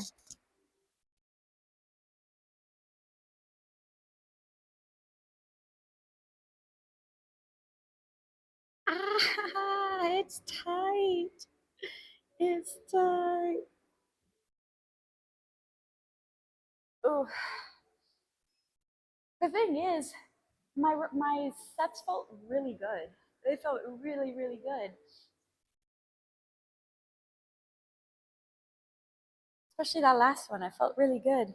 It's tight. It's tight. Oh, the thing is, my sets felt really good. They felt really, really good. Especially that last one. I felt really good.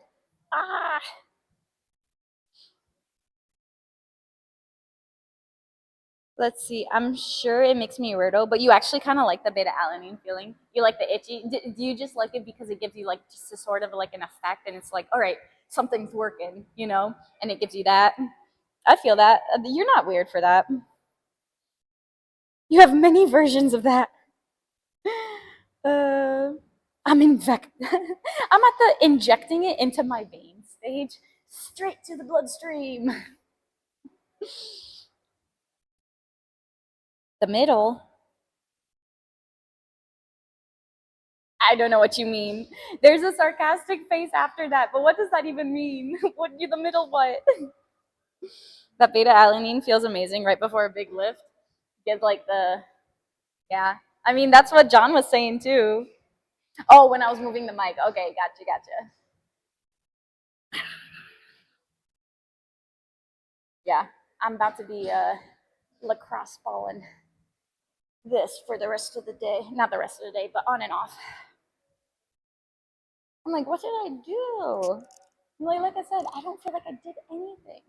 Ah. Let's see. I'm sure it makes me weirdo, but you actually kind of like the beta alanine feeling. You like the itchy. Do you just like it because it gives you like just a sort of like an effect, and it's like, all right, something's working, you know, and it gives you that. I feel that. You're not weird for that. You have many versions of that. Uh, I'm I'm at the injecting it into my veins stage, straight to the bloodstream. The middle. I don't know what you mean. There's a sarcastic face after that, but what does that even mean? What you the middle what? That beta alanine feels amazing right before a big lift. Gives like the yeah. I mean that's what John was saying too. Oh, when I was moving the mic. Okay, gotcha. Yeah, I'm about to be lacrosse balling this for the rest of the day. Not the rest of the day, but on and off. I'm like, what did I do? Like I said, I don't feel like I did anything.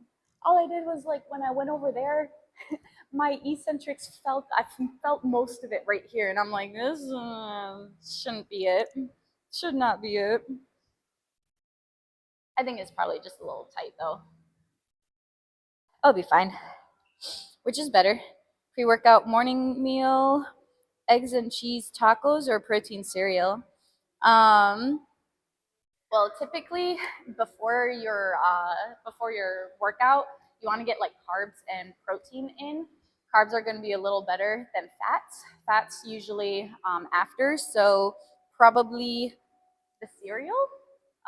All I did was like when I went over there, my eccentrics I felt most of it right here, and I'm like, this shouldn't be it. Should not be it. I think it's probably just a little tight though. I'll be fine. Which is better? Pre-workout morning meal, eggs and cheese tacos, or protein cereal? Um, Well, typically before your workout, you want to get like carbs and protein in. Carbs are going to be a little better than fats. Fats usually after, so probably the cereal.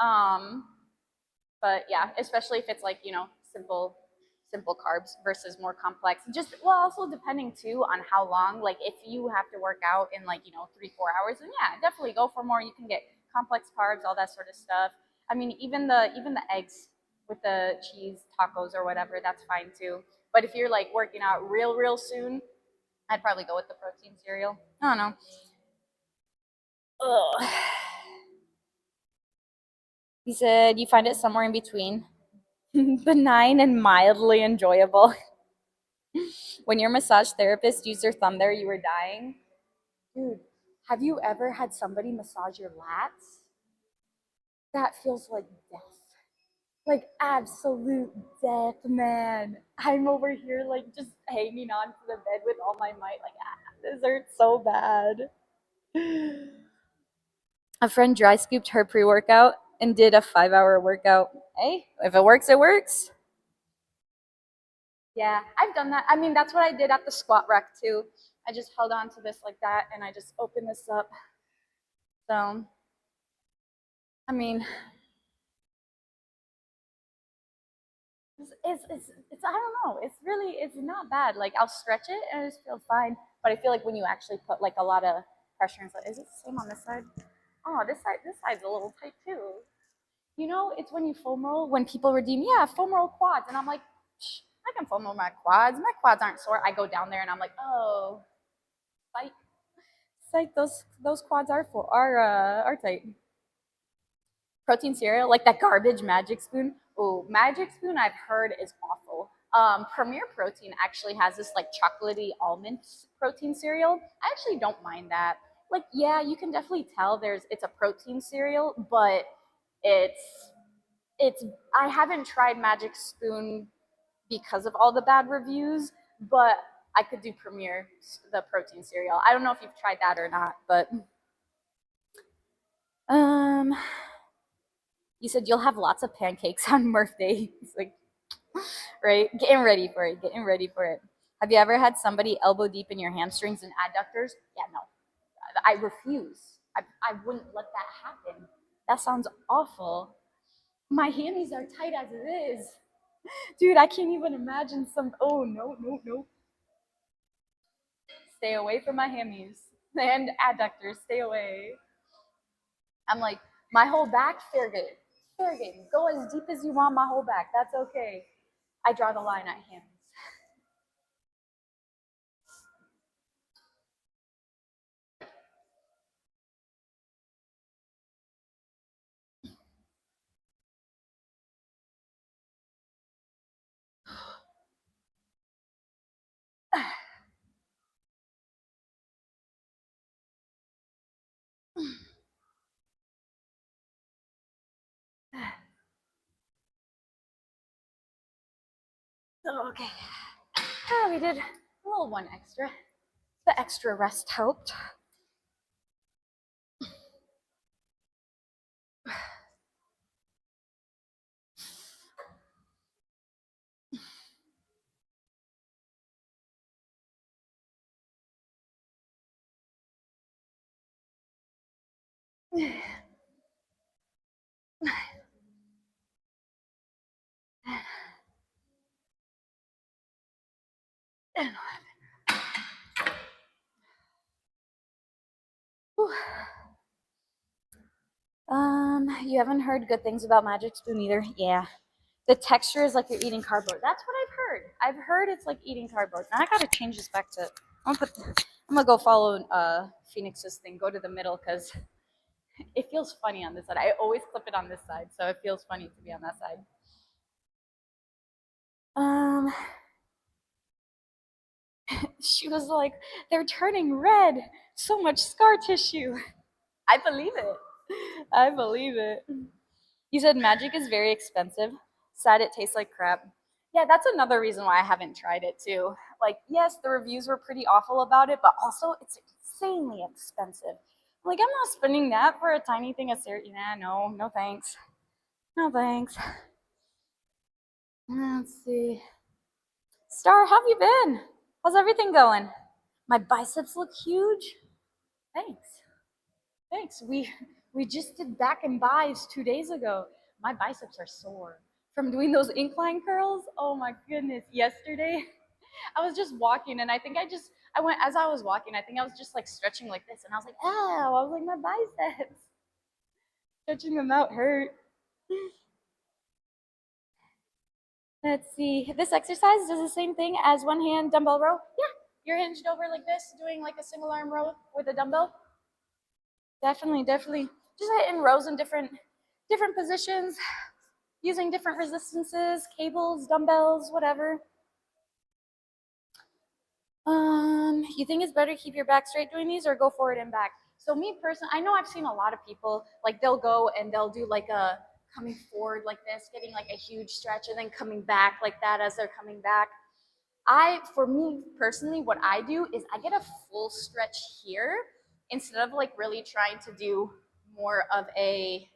Um, but yeah, especially if it's like simple carbs versus more complex. Just well, also depending too on how long. Like if you have to work out in like 3-4 hours, then yeah, definitely go for more. You can get complex carbs, all that sort of stuff. I mean, even the eggs with the cheese tacos or whatever, that's fine too. But if you're like working out real soon, I'd probably go with the protein cereal. I don't know. Ugh. He said you find it somewhere in between, benign and mildly enjoyable. When your massage therapist used their thumb there, you were dying. Dude, have you ever had somebody massage your lats? That feels like death. Like absolute death, man. I'm over here like just hanging on to the bed with all my might, like, this hurts so bad. A friend dry scooped her pre workout and did a 5 hour workout. Hey, if it works, it works. Yeah, I've done that. I mean, that's what I did at the squat rack too. I just held on to this like that and I just opened this up. So, I mean, it's I don't know. It's not bad. Like I'll stretch it and it just feels fine. But I feel like when you actually put like a lot of pressure inside, is it the same on this side? Oh, this side's a little tight too. You know, it's when you foam roll, when people redeem, yeah, foam roll quads. And I'm like, I can foam roll my quads. My quads aren't sore. I go down there and I'm like, oh, psych. Psych, those quads are tight. Protein cereal, like that garbage Magic Spoon. Oh, Magic Spoon I've heard is awful. Premier Protein actually has this like chocolatey almond protein cereal. I actually don't mind that. Like, yeah, you can definitely tell it's a protein cereal, but it's it's I haven't tried Magic Spoon because of all the bad reviews, but I could do Premier, the protein cereal. I don't know if you've tried that or not, but um you said you'll have lots of pancakes on Murph Day. It's like, right? Getting ready for it. Getting ready for it. Have you ever had somebody elbow deep in your hamstrings and adductors? Yeah, no. I refuse. I wouldn't let that happen. That sounds awful. My hammies are tight as it is. Dude, I can't even imagine some. Oh, no, no, no. Stay away from my hammies and adductors. Stay away. I'm like, my whole back, fair game. Fair game. Go as deep as you want my whole back. That's okay. I draw the line at hammies. Oh, okay. Oh, we did a little one extra. The extra rest helped. You haven't heard good things about Magic Spoon either. Yeah. The texture is like you're eating cardboard. That's what I've heard. I've heard it's like eating cardboard. Now I gotta change this back to. I'm gonna go follow Phoenix's thing. Go to the middle because it feels funny on this side. I always clip it on this side, so it feels funny to be on that side. Um, she was like, "They're turning red. So much scar tissue." I believe it. I believe it. You said magic is very expensive. Sad it tastes like crap. Yeah, that's another reason why I haven't tried it too. Like, yes, the reviews were pretty awful about it, but also it's insanely expensive. Like, I'm not spending that for a tiny thing of cereal. Nah, no, no thanks. No thanks. Let's see. Star, how have you been? How's everything going? My biceps look huge. Thanks. Thanks. We just did back and buys 2 days ago. My biceps are sore from doing those incline curls. Oh my goodness. Yesterday, I was just walking and I went as I was walking, I think I was just like stretching like this and I was like, ow, I was like, my biceps. Stretching them out hurt. Let's see. This exercise does the same thing as one hand dumbbell row. Yeah. You're hinged over like this, doing like a single arm row with a dumbbell. Definitely, definitely. Just in rows and different different positions, using different resistances, cables, dumbbells, whatever. You think it's better to keep your back straight doing these or go forward and back? So me personally, I know I've seen a lot of people, like they'll go and they'll do like a coming forward like this, getting like a huge stretch and then coming back like that as they're coming back. For me personally, what I do is I get a full stretch here instead of like really trying to do more of a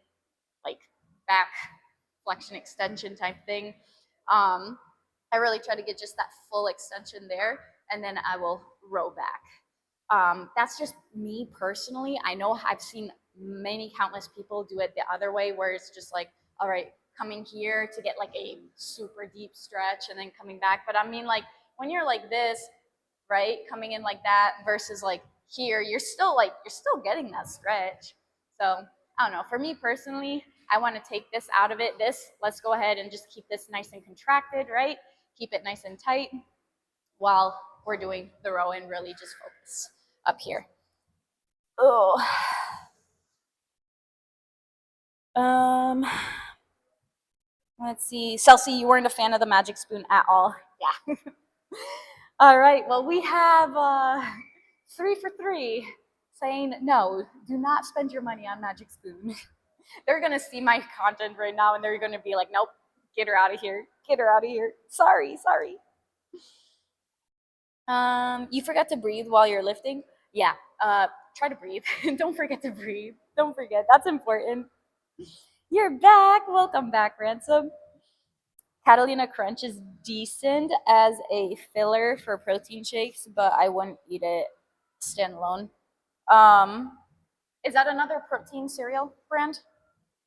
like back flexion extension type thing. I really try to get just that full extension there, and then I will row back. That's just me personally. I know I've seen many countless people do it the other way, where it's just like, all right, coming here to get like a super deep stretch and then coming back. But I mean, like when you're like this, right, coming in like that versus like here, you're still getting that stretch. So I don't know. For me personally, I want to take this out of it. Let's go ahead and just keep this nice and contracted, right? Keep it nice and tight while we're doing the row and really just focus up here. Oh. Let's see. Celsi, you weren't a fan of the magic spoon at all. Yeah. All right. Well, we have 3 for 3 saying no, do not spend your money on magic spoon. They're going to see my content right now and they're going to be like, nope, get her out of here. Get her out of here. Sorry. You forgot to breathe while you're lifting? Yeah. Try to breathe. Don't forget to breathe. Don't forget. That's important. You're back. Welcome back, Ransom. Catalina Crunch is decent as a filler for protein shakes, but I wouldn't eat it standalone. Is that another protein cereal brand?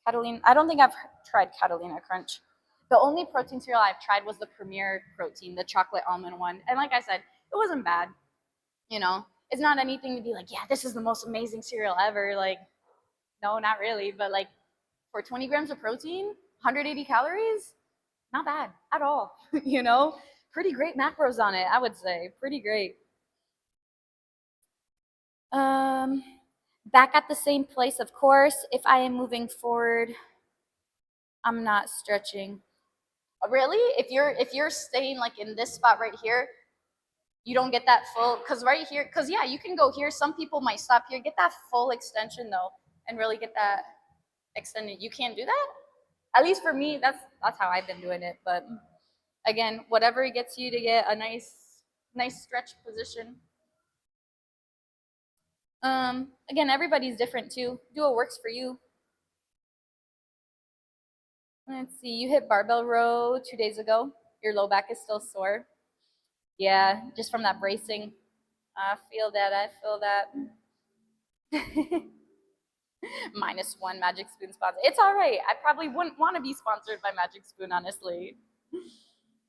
Catalina. I don't think I've tried Catalina Crunch. The only protein cereal I've tried was the Premier Protein, the chocolate almond one. And like I said, it wasn't bad. You know, it's not anything to be like, yeah, this is the most amazing cereal ever. Like, no, not really. But like for 20 grams of protein, 180 calories, not bad at all. You know, pretty great macros on it, I would say. Pretty great. Back at the same place, of course. If I am moving forward, I'm not stretching. Really? If you're staying like in this spot right here, you don't get that full, because right here, because yeah, you can go here. Some people might stop here. Get that full extension though, and really get that extended. You can't do that? At least for me, that's how I've been doing it. But again, whatever gets you to get a nice stretch position. Again, everybody's different too. Do what works for you. Let's see, you hit barbell row 2 days ago. Your low back is still sore. Yeah, just from that bracing. I feel that. -1 Magic Spoon sponsor. It's all right. I probably wouldn't want to be sponsored by Magic Spoon, honestly.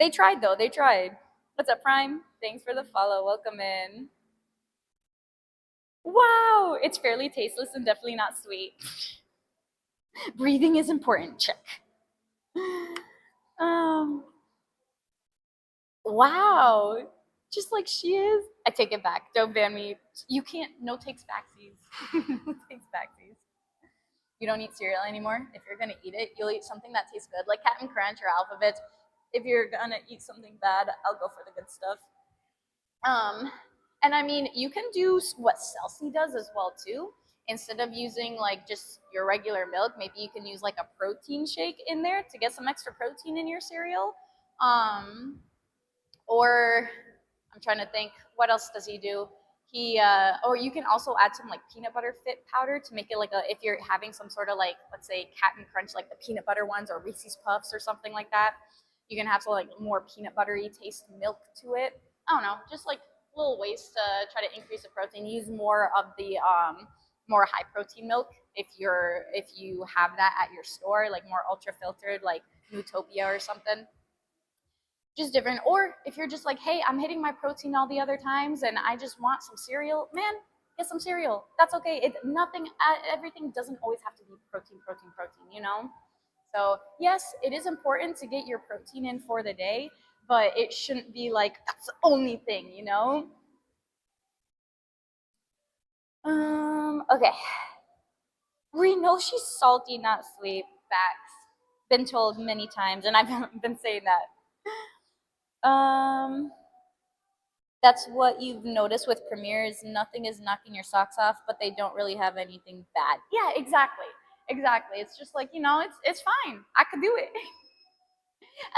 They tried though. They tried. What's up, Prime? Thanks for the follow. Welcome in. Wow, it's fairly tasteless and definitely not sweet. Breathing is important. Check. Wow, just like she is. I take it back. Don't ban me. You can't. No takes backsies. No takes backsies. You don't eat cereal anymore. If you're gonna eat it, you'll eat something that tastes good, like Captain Crunch or Alphabet. If you're gonna eat something bad, I'll go for the good stuff. And I mean, you can do what Celsi does as well too. Instead of using like just your regular milk, maybe you can use like a protein shake in there to get some extra protein in your cereal. Or I'm trying to think, what else does he do? Or you can also add some like peanut butter fit powder to make it like if you're having some sort of like, let's say Captain Crunch, like the peanut butter ones or Reese's Puffs or something like that. You can have some like more peanut buttery taste milk to it. I don't know, just like little ways to try to increase the protein. Use more of the more high protein milk if you have that at your store, like more ultra filtered, like Nutopia or something. Just different. Or if you're just like, hey, I'm hitting my protein all the other times and I just want some cereal, man, get some cereal. That's okay. Everything doesn't always have to be protein, you know? So yes, it is important to get your protein in for the day, but it shouldn't be like, that's the only thing, you know? Okay. We know she's salty, not sweet. Facts. Been told many times, and I've been saying that. That's what you've noticed with premieres. Nothing is knocking your socks off, but they don't really have anything bad. Yeah, exactly. Exactly. It's just like, it's fine. I could do it.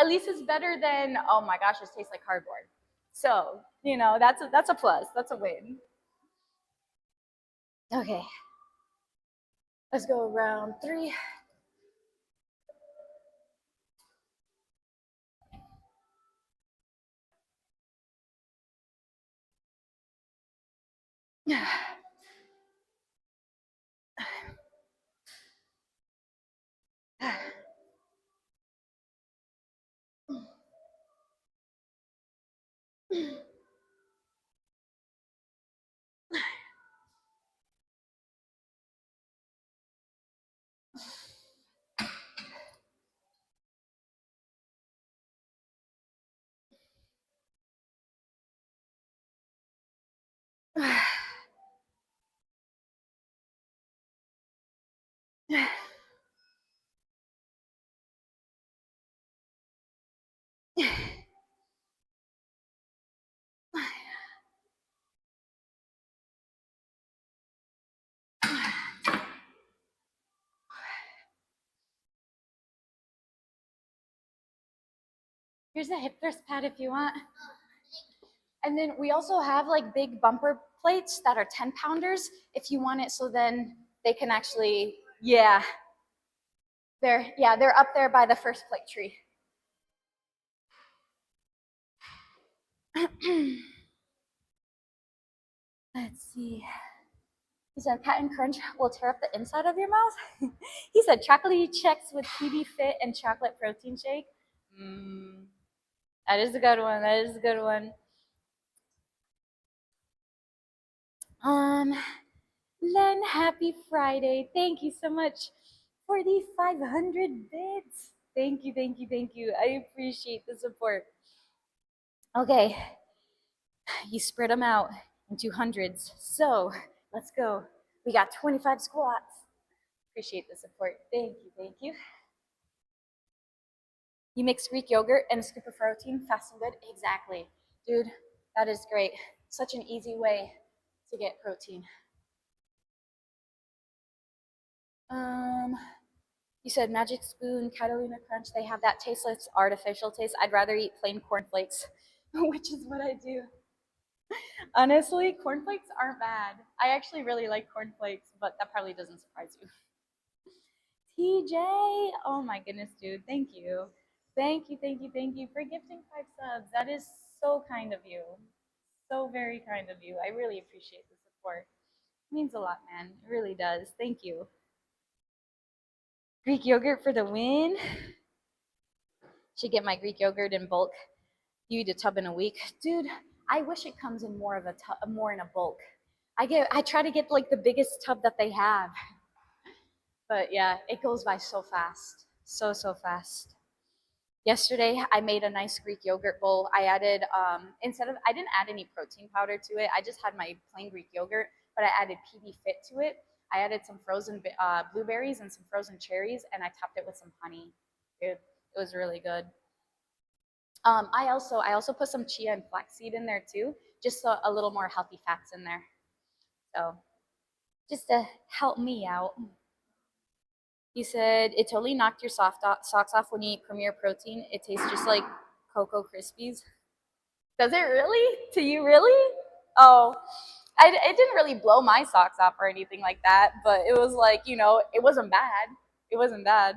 At least it's better than, oh my gosh, this tastes like cardboard. So, that's a plus. That's a win. Okay. Let's go around 3. Here's a hip thrust pad if you want. And then we also have like big bumper plates that are 10-pounders if you want it, so then they can actually, yeah. They're up there by the first plate tree. Let's see. He said Patent Crunch will tear up the inside of your mouth. He said chocolatey checks with PB Fit and chocolate protein shake. That is a good one. That is a good one. Len, happy Friday. Thank you so much for the 500 bits. Thank you, thank you, thank you. I appreciate the support. Okay, you spread them out into hundreds. So let's go. We got 25 squats. Appreciate the support. Thank you, thank you. You mix Greek yogurt and a scoop of protein, fast and good? Exactly. Dude, that is great. Such an easy way to get protein. You said Magic Spoon, Catalina Crunch, they have that tasteless, artificial taste. I'd rather eat plain cornflakes, which is what I do. Honestly, cornflakes aren't bad. I actually really like cornflakes, but that probably doesn't surprise you. TJ, oh my goodness, dude, thank you. Thank you, thank you, thank you for gifting 5 subs. That is so kind of you. So very kind of you. I really appreciate the support. It means a lot, man. It really does. Thank you. Greek yogurt for the win. Should get my Greek yogurt in bulk. You eat a tub in a week, dude. I wish it comes in more of a more in a bulk. I try to get like the biggest tub that they have, but yeah, it goes by so fast, so fast. Yesterday, I made a nice Greek yogurt bowl. I added I didn't add any protein powder to it. I just had my plain Greek yogurt, but I added PB Fit to it. I added some frozen blueberries and some frozen cherries, and I topped it with some honey. It was really good. I also put some chia and flaxseed in there too, just so a little more healthy fats in there. So just to help me out. He said it totally knocked your socks off when you eat Premier Protein. It tastes just like Cocoa Krispies. Does it really? To you, really? Oh, it didn't really blow my socks off or anything like that, but it was like, it wasn't bad. It wasn't bad.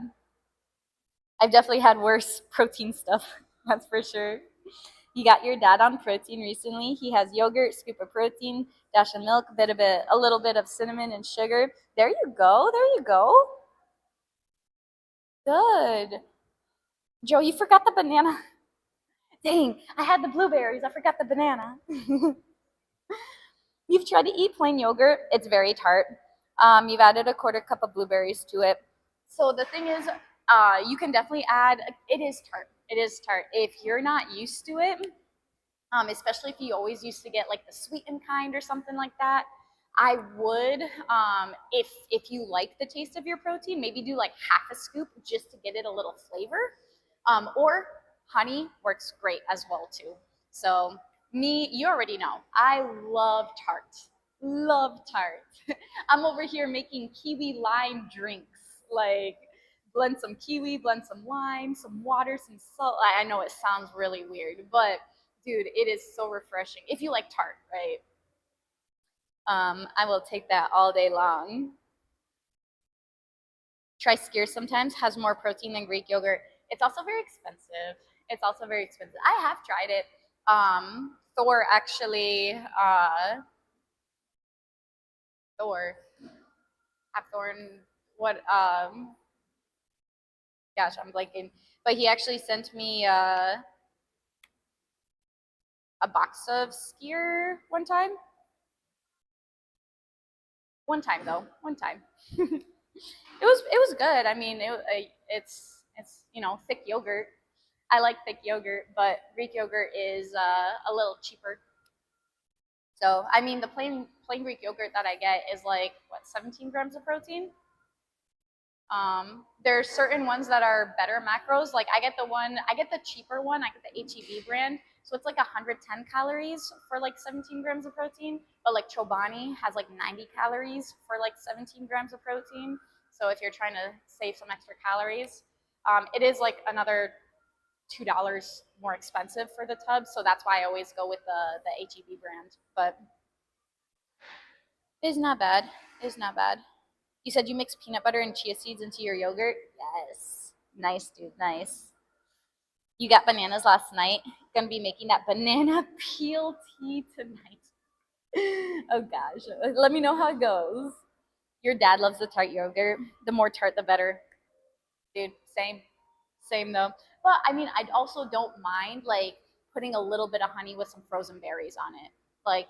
I've definitely had worse protein stuff, that's for sure. You got your dad on protein recently. He has yogurt, scoop of protein, dash of milk, a little bit of cinnamon and sugar. There you go. There you go. Good. Joe, you forgot the banana. Dang, I had the blueberries. I forgot the banana. You've tried to eat plain yogurt. It's very tart. You've added a quarter cup of blueberries to it. So the thing is, you can definitely add, it is tart. It is tart. If you're not used to it, especially if you always used to get like the sweetened kind or something like that, I would, if you like the taste of your protein, maybe do like half a scoop just to get it a little flavor. Or honey works great as well too. So me, you already know, I love tart. Love tart. I'm over here making kiwi lime drinks. Like blend some kiwi, blend some lime, some water, some salt. I know it sounds really weird, but dude, it is so refreshing. If you like tart, right? I will take that all day long. Try skyr sometimes, has more protein than Greek yogurt. It's also very expensive. It's also very expensive. I have tried it. Thor actually, Thor, Hapthorn, what, gosh, I'm blanking. But he actually sent me a box of skyr one time. One time though, one time. It was good. I mean, it's thick yogurt. I like thick yogurt, but Greek yogurt is a little cheaper. So I mean, the plain Greek yogurt that I get is like what 17 grams of protein. There's certain ones that are better macros. Like I get the cheaper one. I get the HEB brand, so it's like 110 calories for like 17 grams of protein. But like Chobani has like 90 calories for like 17 grams of protein. So if you're trying to save some extra calories, it is like another $2 more expensive for the tub. So that's why I always go with the HEB brand. But it's not bad. It's not bad. You said you mix peanut butter and chia seeds into your yogurt? Yes. Nice, dude. Nice. You got bananas last night. Gonna be making that banana peel tea tonight. Oh gosh. Let me know how it goes. Your dad loves the tart yogurt. The more tart, the better. Dude, same. Same though. But I mean, I also don't mind like putting a little bit of honey with some frozen berries on it. Like,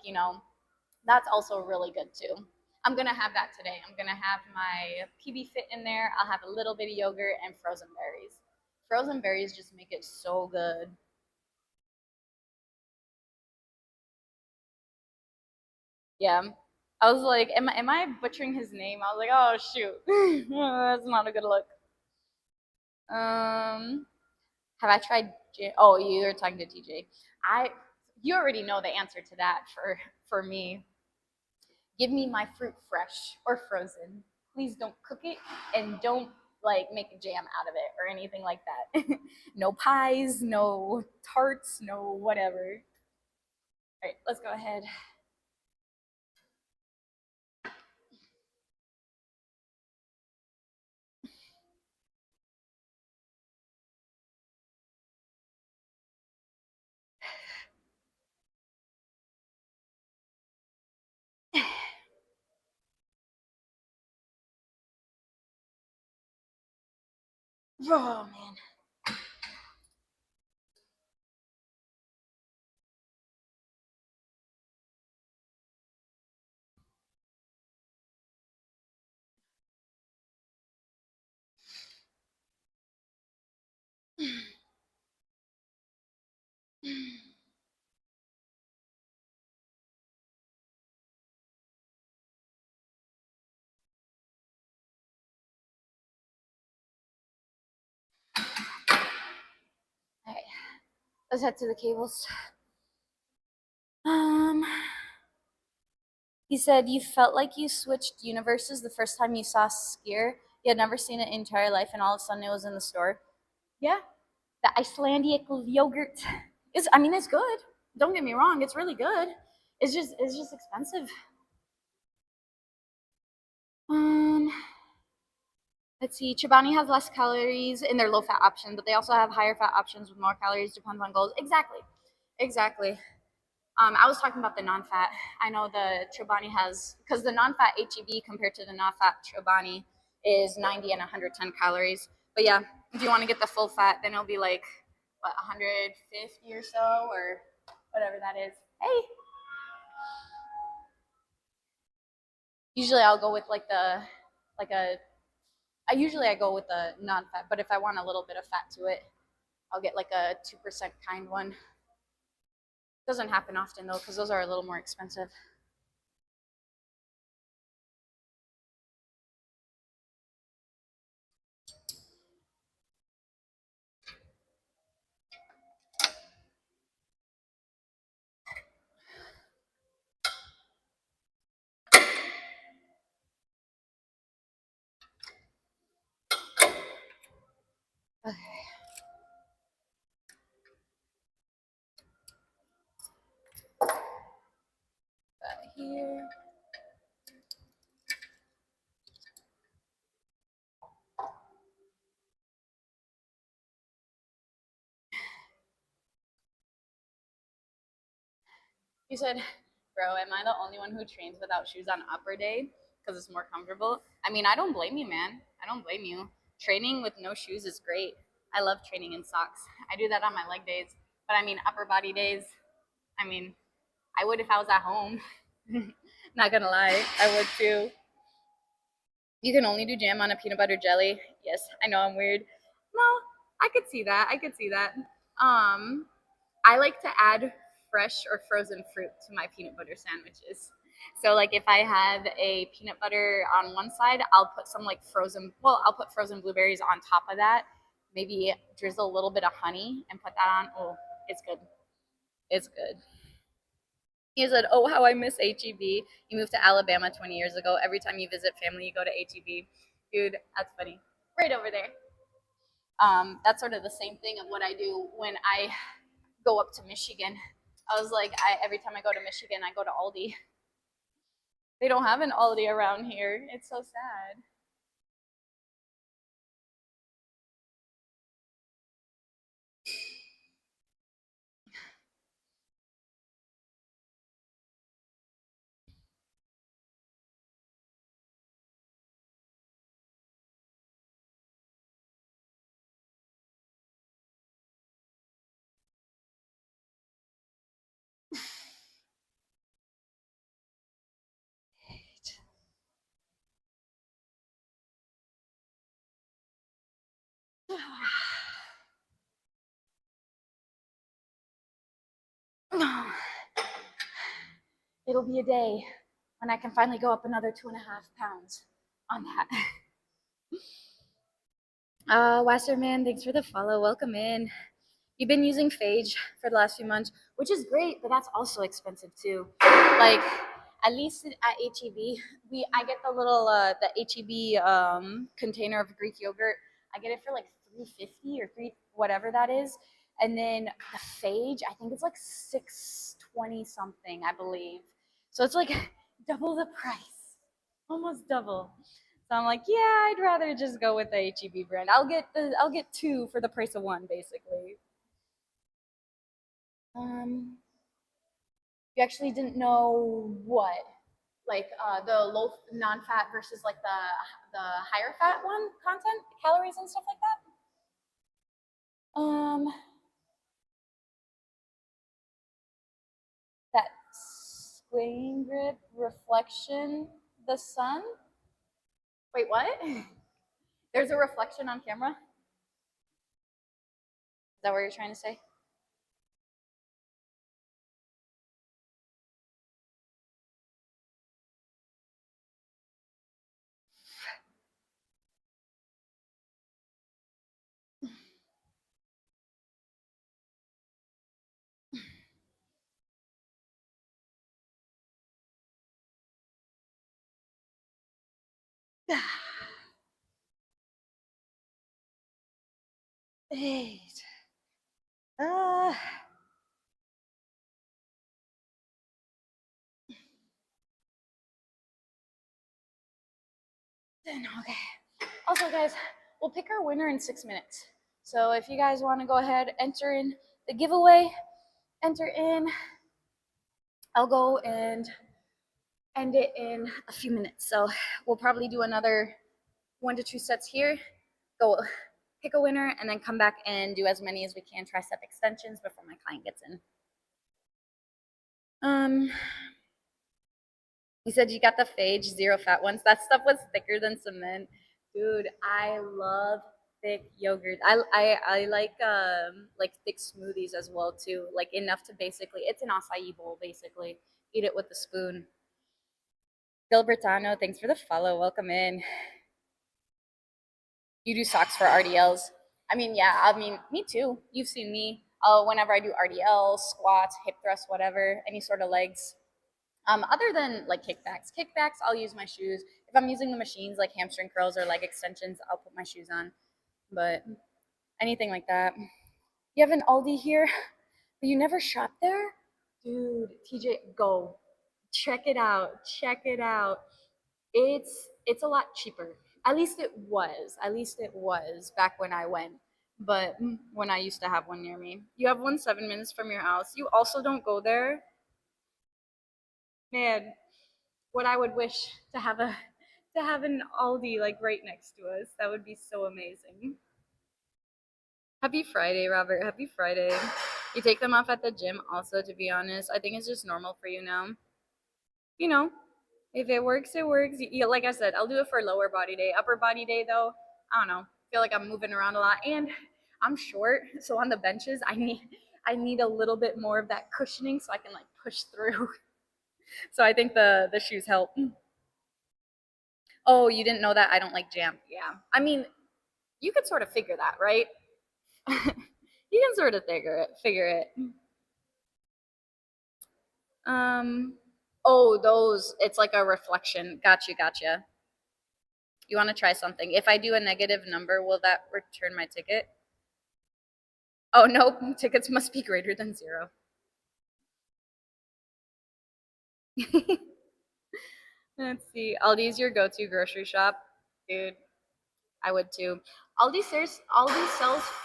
that's also really good too. I'm gonna have that today. I'm gonna have my PB Fit in there. I'll have a little bit of yogurt and frozen berries. Frozen berries just make it so good. Yeah. I was like, am I butchering his name? I was like, oh shoot. That's not a good look. Have I tried oh, you were talking to TJ. I you already know the answer to that for me. Give me my fruit fresh or frozen. Please don't cook it and don't like make a jam out of it or anything like that. No pies, no tarts, no whatever. All right, let's go ahead. Oh man. All right, let's head to the cables. Um, he said you felt like you switched universes the first time you saw Skier. You had never seen it in your entire life, and all of a sudden it was in the store. Yeah, the Icelandic yogurt is. I mean, it's good. Don't get me wrong; it's really good. It's just expensive. Um, let's see. Chobani has less calories in their low fat option, but they also have higher fat options with more calories. Depends on goals. Exactly, exactly. I was talking about the non-fat. I know the Chobani has because the non-fat HEB compared to the non-fat Chobani is 90 and 110 calories. But yeah, if you want to get the full fat, then it'll be like what 150 or so or whatever that is. Hey, usually I'll go with like a I go with the non-fat, but if I want a little bit of fat to it, I'll get like a 2% kind one. Doesn't happen often though, because those are a little more expensive. here. You said, bro, am I the only one who trains without shoes on upper day because it's more comfortable? I mean, I don't blame you, man. I don't blame you. Training with no shoes is great. I love training in socks. I do that on my leg days. But I mean, upper body days, I mean, I would if I was at home. Not gonna lie, I would too. You can only do jam on a peanut butter jelly. Yes, I know I'm weird. No, I could see that. I could see that. Um, I like to add fresh or frozen fruit to my peanut butter sandwiches. So like if I have a peanut butter on one side, I'll put some like frozen, well, I'll put frozen blueberries on top of that. Maybe drizzle a little bit of honey and put that on. Oh, it's good. It's good. He said, "Oh, how I miss HEB. You moved to Alabama 20 years ago. Every time you visit family, you go to HEB." Dude, that's funny. Right over there. That's sort of the same thing of what I do when I go up to Michigan. I was like, every time I go to Michigan, I go to Aldi. They don't have an Aldi around here. It's so sad. It'll be a day when I can finally go up another 2.5 pounds on that. Wasserman, thanks for the follow. Welcome in. You've been using Phage for the last few months, which is great, but that's also expensive too. Like at least at HEB, I get the little the HEB container of Greek yogurt. I get it for like 350 or three whatever that is, and then the Phage, I think it's like 620 something, I believe. So it's like double the price, almost double. So I'm like, yeah, I'd rather just go with the HEB brand. I'll get two for the price of one, basically. You actually didn't know what, like the low non-fat versus like the higher fat one content, calories and stuff like that. That screen grip reflection, the sun. Wait, what? There's a reflection on camera. Is that what you're trying to say? Eight. Uh, okay. Also, guys, we'll pick our winner in 6 minutes. So if you guys want to go ahead, enter in the giveaway, enter in. I'll go and end it in a few minutes. So we'll probably do another 1 to 2 sets here, go pick a winner, and then come back and do as many as we can tricep extensions before my client gets in. You said you got the Phage zero fat ones. That stuff was thicker than cement. Dude, I love thick yogurt. I like thick smoothies as well too. Like enough to basically, it's an acai bowl basically. Eat it with a spoon. Bill Bertano, thanks for the follow. Welcome in. You do socks for RDLs. I mean, yeah, I mean, me too. You've seen me. Whenever I do RDLs, squats, hip thrusts, whatever, any sort of legs. Other than like kickbacks, I'll use my shoes. If I'm using the machines like hamstring curls or leg extensions, I'll put my shoes on. But anything like that. You have an Aldi here, but you never shop there? Dude, TJ, go. Check it out. Check it out. It's a lot cheaper. At least it was. At least it was back when I went. But when I used to have one near me. You have one 7 minutes from your house. You also don't go there. Man, what I would wish to have a to have an Aldi like right next to us. That would be so amazing. Happy Friday, Robert. Happy Friday. You take them off at the gym also, to be honest. I think it's just normal for you now. You know, if it works, it works. Like I said, I'll do it for lower body day. Upper body day, though, I don't know. I feel like I'm moving around a lot, and I'm short, so on the benches, I need a little bit more of that cushioning so I can like push through. So I think the shoes help. Oh, you didn't know that? I don't like jam. Yeah, I mean, you could sort of figure that, right? You can sort of figure it. Figure it. Um. Oh, those. It's like a reflection. Gotcha. Gotcha. You want to try something? If I do a negative number, will that return my ticket? Oh, nope. Tickets must be greater than 0. Let's see. Aldi's your go-to grocery shop, dude. I would too. Aldi sells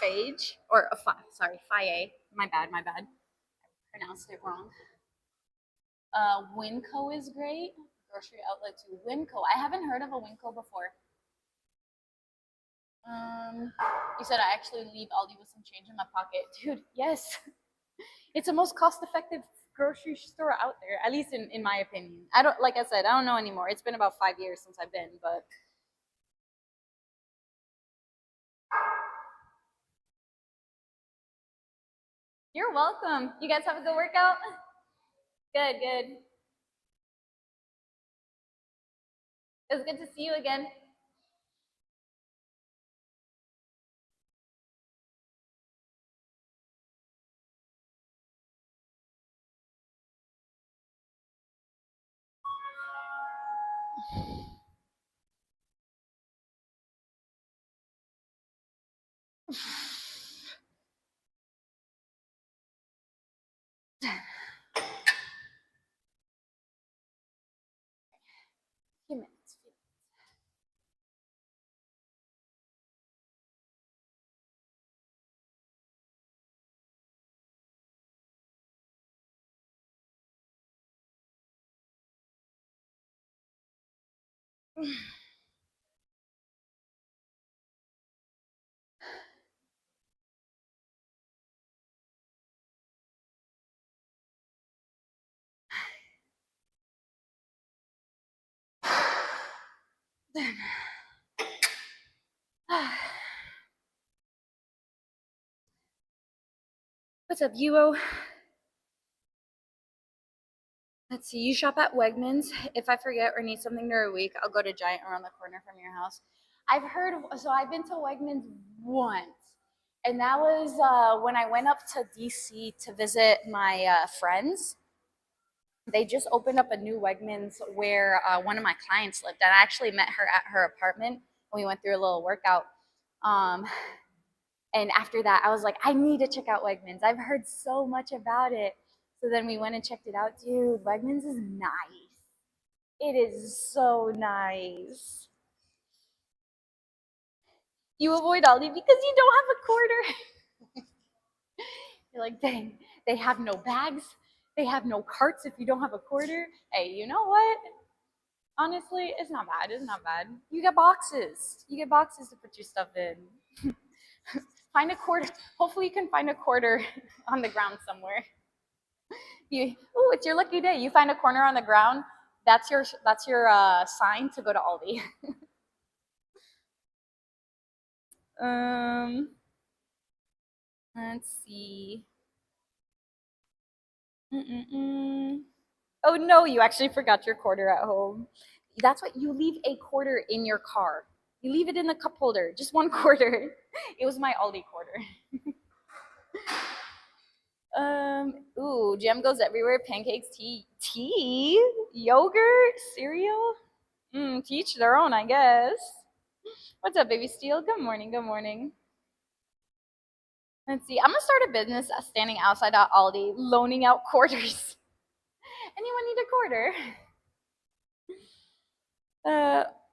Phage or sorry, Faye. My bad, my bad. Pronounced it wrong. Winco is great. Grocery outlet too. Winco. I haven't heard of a Winco before. Um, you said I actually leave Aldi with some change in my pocket, dude. Yes, it's the most cost-effective grocery store out there, at least in my opinion. I don't, like I said, I don't know anymore. It's been about 5 years since I've been, but you're welcome. You guys have a good workout? Good, good. It was good to see you again. Few minutes. What's up, Yuo? Let's see. You shop at Wegmans. If I forget or need something during a week, I'll go to Giant around the corner from your house. I've heard. So I've been to Wegmans once, and that was when I went up to DC to visit my friends. They just opened up a new Wegmans where one of my clients lived, and I actually met her at her apartment. And we went through a little workout. Um, and after that, I was like, I need to check out Wegmans. I've heard so much about it. So then we went and checked it out. Dude, Wegmans is nice. It is so nice. You avoid Aldi because you don't have a quarter. You're like, dang, they have no bags. They have no carts if you don't have a quarter. Hey, you know what? Honestly, it's not bad. It's not bad. You get boxes. You get boxes to put your stuff in. Find a quarter. Hopefully, you can find a quarter on the ground somewhere. Oh, it's your lucky day. You find a corner on the ground. That's your sign to go to Aldi. um, let's see. Mm-mm-mm. Oh no, you actually forgot your quarter at home. That's what you leave a quarter in your car. You leave it in the cup holder, just one quarter. It was my Aldi quarter. Jam goes everywhere. Pancakes, tea, yogurt, cereal. Teach their own, I guess. What's up, baby Steel? Good morning. Good morning. Let's see. I'm gonna start a business standing outside at Aldi, loaning out quarters. Anyone need a quarter?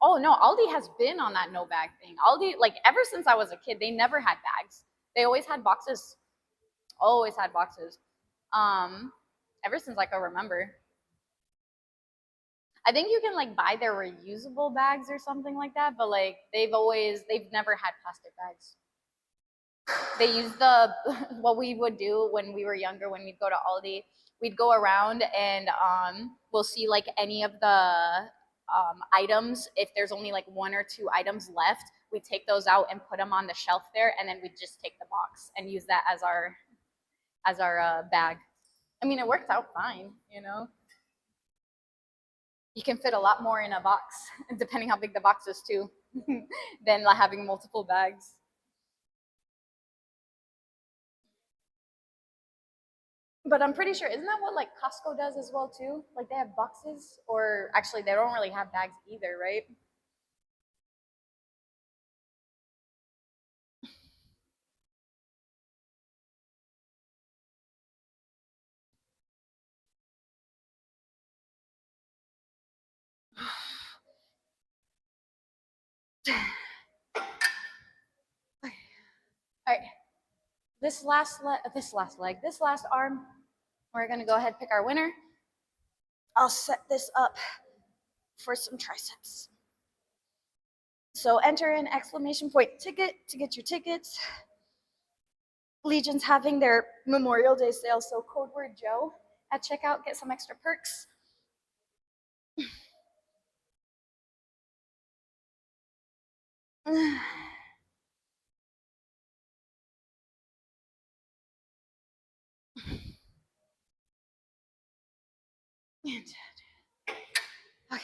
Oh no, Aldi has been on that no bag thing. Aldi, like ever since I was a kid, they never had bags. They always had boxes. Always had boxes. Um, Ever since I can remember. I think you can like buy their reusable bags or something like that, but like they've never had plastic bags. They use the what we would do when we were younger when we'd go to Aldi, we'd go around and we'll see like any of the items. If there's only like one or two items left, we take those out and put them on the shelf there, and then we just take the box and use that as our bag. I mean, it worked out fine, you know. You can fit a lot more in a box, depending how big the box is too, than like having multiple bags. But I'm pretty sure, isn't that what like Costco does as well too? Like they have boxes, or actually they don't really have bags either, right? All right, this last arm, we're gonna go ahead and pick our winner. I'll set this up for some triceps. So enter an exclamation point ticket to get your tickets. Legion's having their Memorial Day sale, so code word Joe at checkout, get some extra perks. Okay.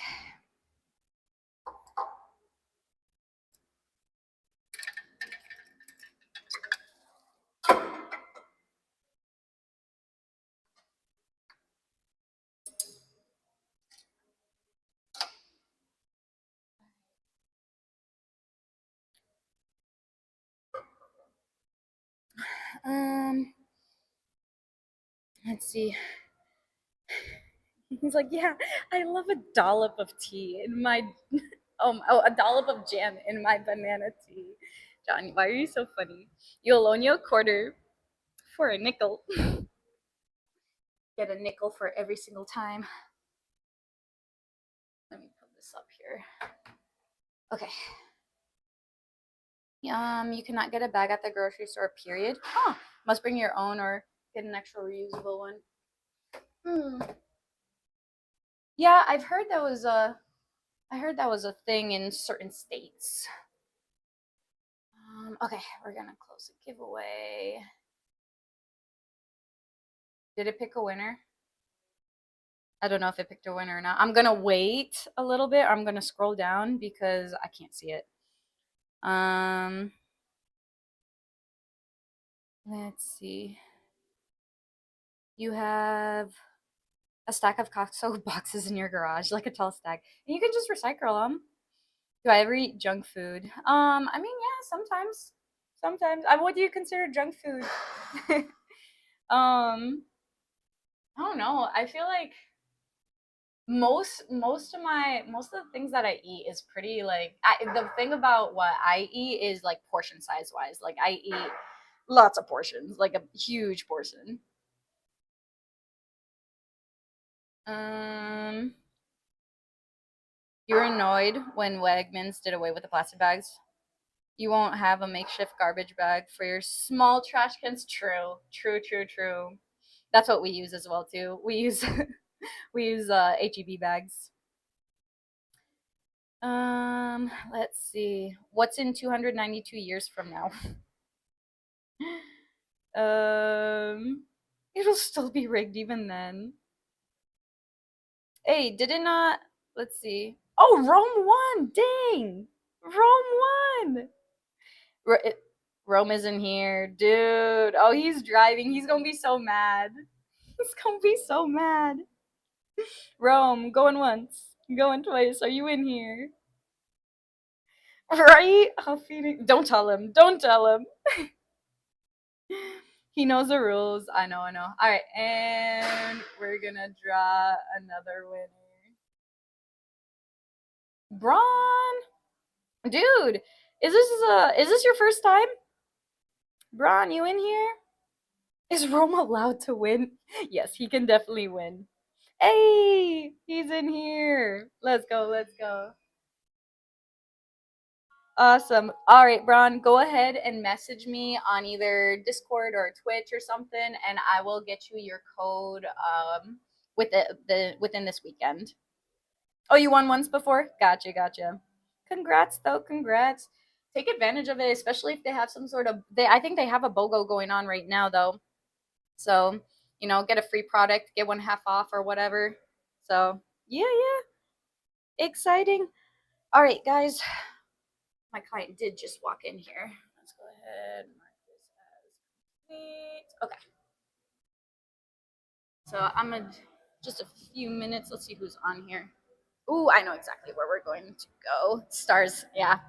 Um, let's see. He's like, yeah, I love a dollop of tea in my, a dollop of jam in my banana tea. Johnny, why are you so funny? You'll loan you a quarter for a nickel. Get a nickel for every single time. Let me put this up here. Okay. You cannot get a bag at the grocery store, period. Huh. Must bring your own or get an extra reusable one. Yeah, I heard that was a thing in certain states. Okay, we're gonna close the giveaway. Did it pick a winner? I don't know if it picked a winner or not. I'm gonna wait a little bit. I'm gonna scroll down because I can't see it. Let's see. You have a stack of Costco boxes in your garage, like a tall stack, and you can just recycle them. Do I ever eat junk food? I mean, yeah, sometimes. Sometimes. What do you consider junk food? um, I don't know. I feel like most of the things that I eat is pretty like the thing about what I eat is like portion size wise. Like I eat lots of portions, like a huge portion. Um, you're annoyed when Wegmans did away with the plastic bags. You won't have a makeshift garbage bag for your small trash cans. True, true, true, true. That's what we use as well too. We use we use HEB bags. Let's see. What's in 292 years from now? It'll still be rigged even then. Hey, did it not? Let's see. Oh, Rome won! Dang! Rome won! Rome isn't here, dude. Oh, he's driving. He's gonna be so mad. He's gonna be so mad. Rome, going once, going twice. Are you in here? Right? How feeding? Don't tell him. Don't tell him. He knows the rules. I know, I know. All right, and we're gonna draw another winner. Braun, dude, is this your first time? Braun, you in here? Is Rome allowed to win? Yes, he can definitely win. Hey, he's in here. Let's go, let's go. Awesome. All right, Braun, go ahead and message me on either Discord or Twitch or something, and I will get you your code with the within this weekend. Oh, you won once before? Gotcha, gotcha. Congrats though, congrats. Take advantage of it, especially if they have some sort of I think they have a BOGO going on right now though. So, get a free product, get one half off or whatever. So, yeah, yeah. Exciting. All right, guys. My client did just walk in here. Let's go ahead and mark this as complete. Okay. So I'm gonna just a few minutes. Let's see who's on here. Ooh, I know exactly where we're going to go. Stars, yeah.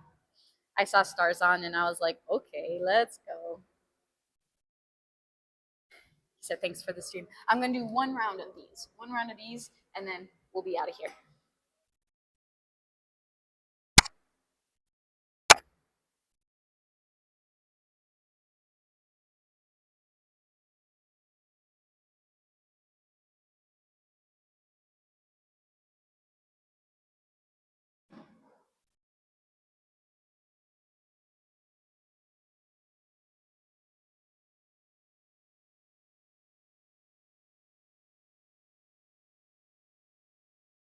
I saw stars on and I was like, okay, let's go. He said, thanks for the stream. I'm gonna do one round of these, and then we'll be out of here.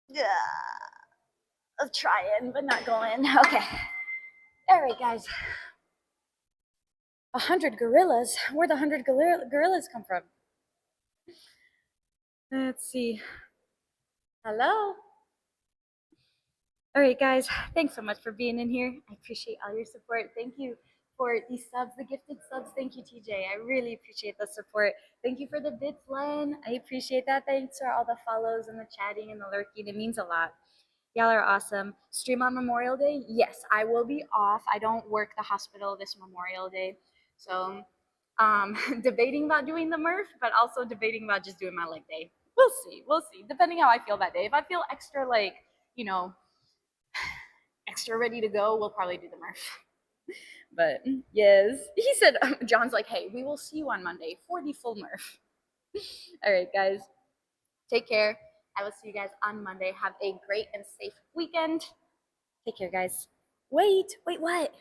Yeah, I'm trying, but not going. Okay. All right, guys. 100 gorillas? Where'd the 100 gorillas come from? Let's see. Hello? All right, guys. Thanks so much for being in here. I appreciate all your support. Thank you for these subs, the gifted subs. Thank you, TJ. I really appreciate the support. Thank you for the bits, Len. I appreciate that. Thanks for all the follows and the chatting and the lurking. It means a lot. Y'all are awesome. Stream on Memorial Day? Yes, I will be off. I don't work the hospital this Memorial Day. So, debating about doing the Murph, but also debating about just doing my leg day. We'll see. We'll see. Depending how I feel that day. If I feel extra, extra ready to go, we'll probably do the Murph. But yes, he said, John's like, hey, we will see you on Monday for the full Murph. All right, guys. Take care. I will see you guys on Monday. Have a great and safe weekend. Take care, guys. Wait, what?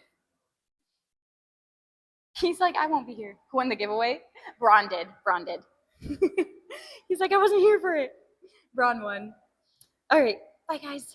He's like, I won't be here. Who won the giveaway? Braun did. He's like, I wasn't here for it. Braun won. All right. Bye, guys.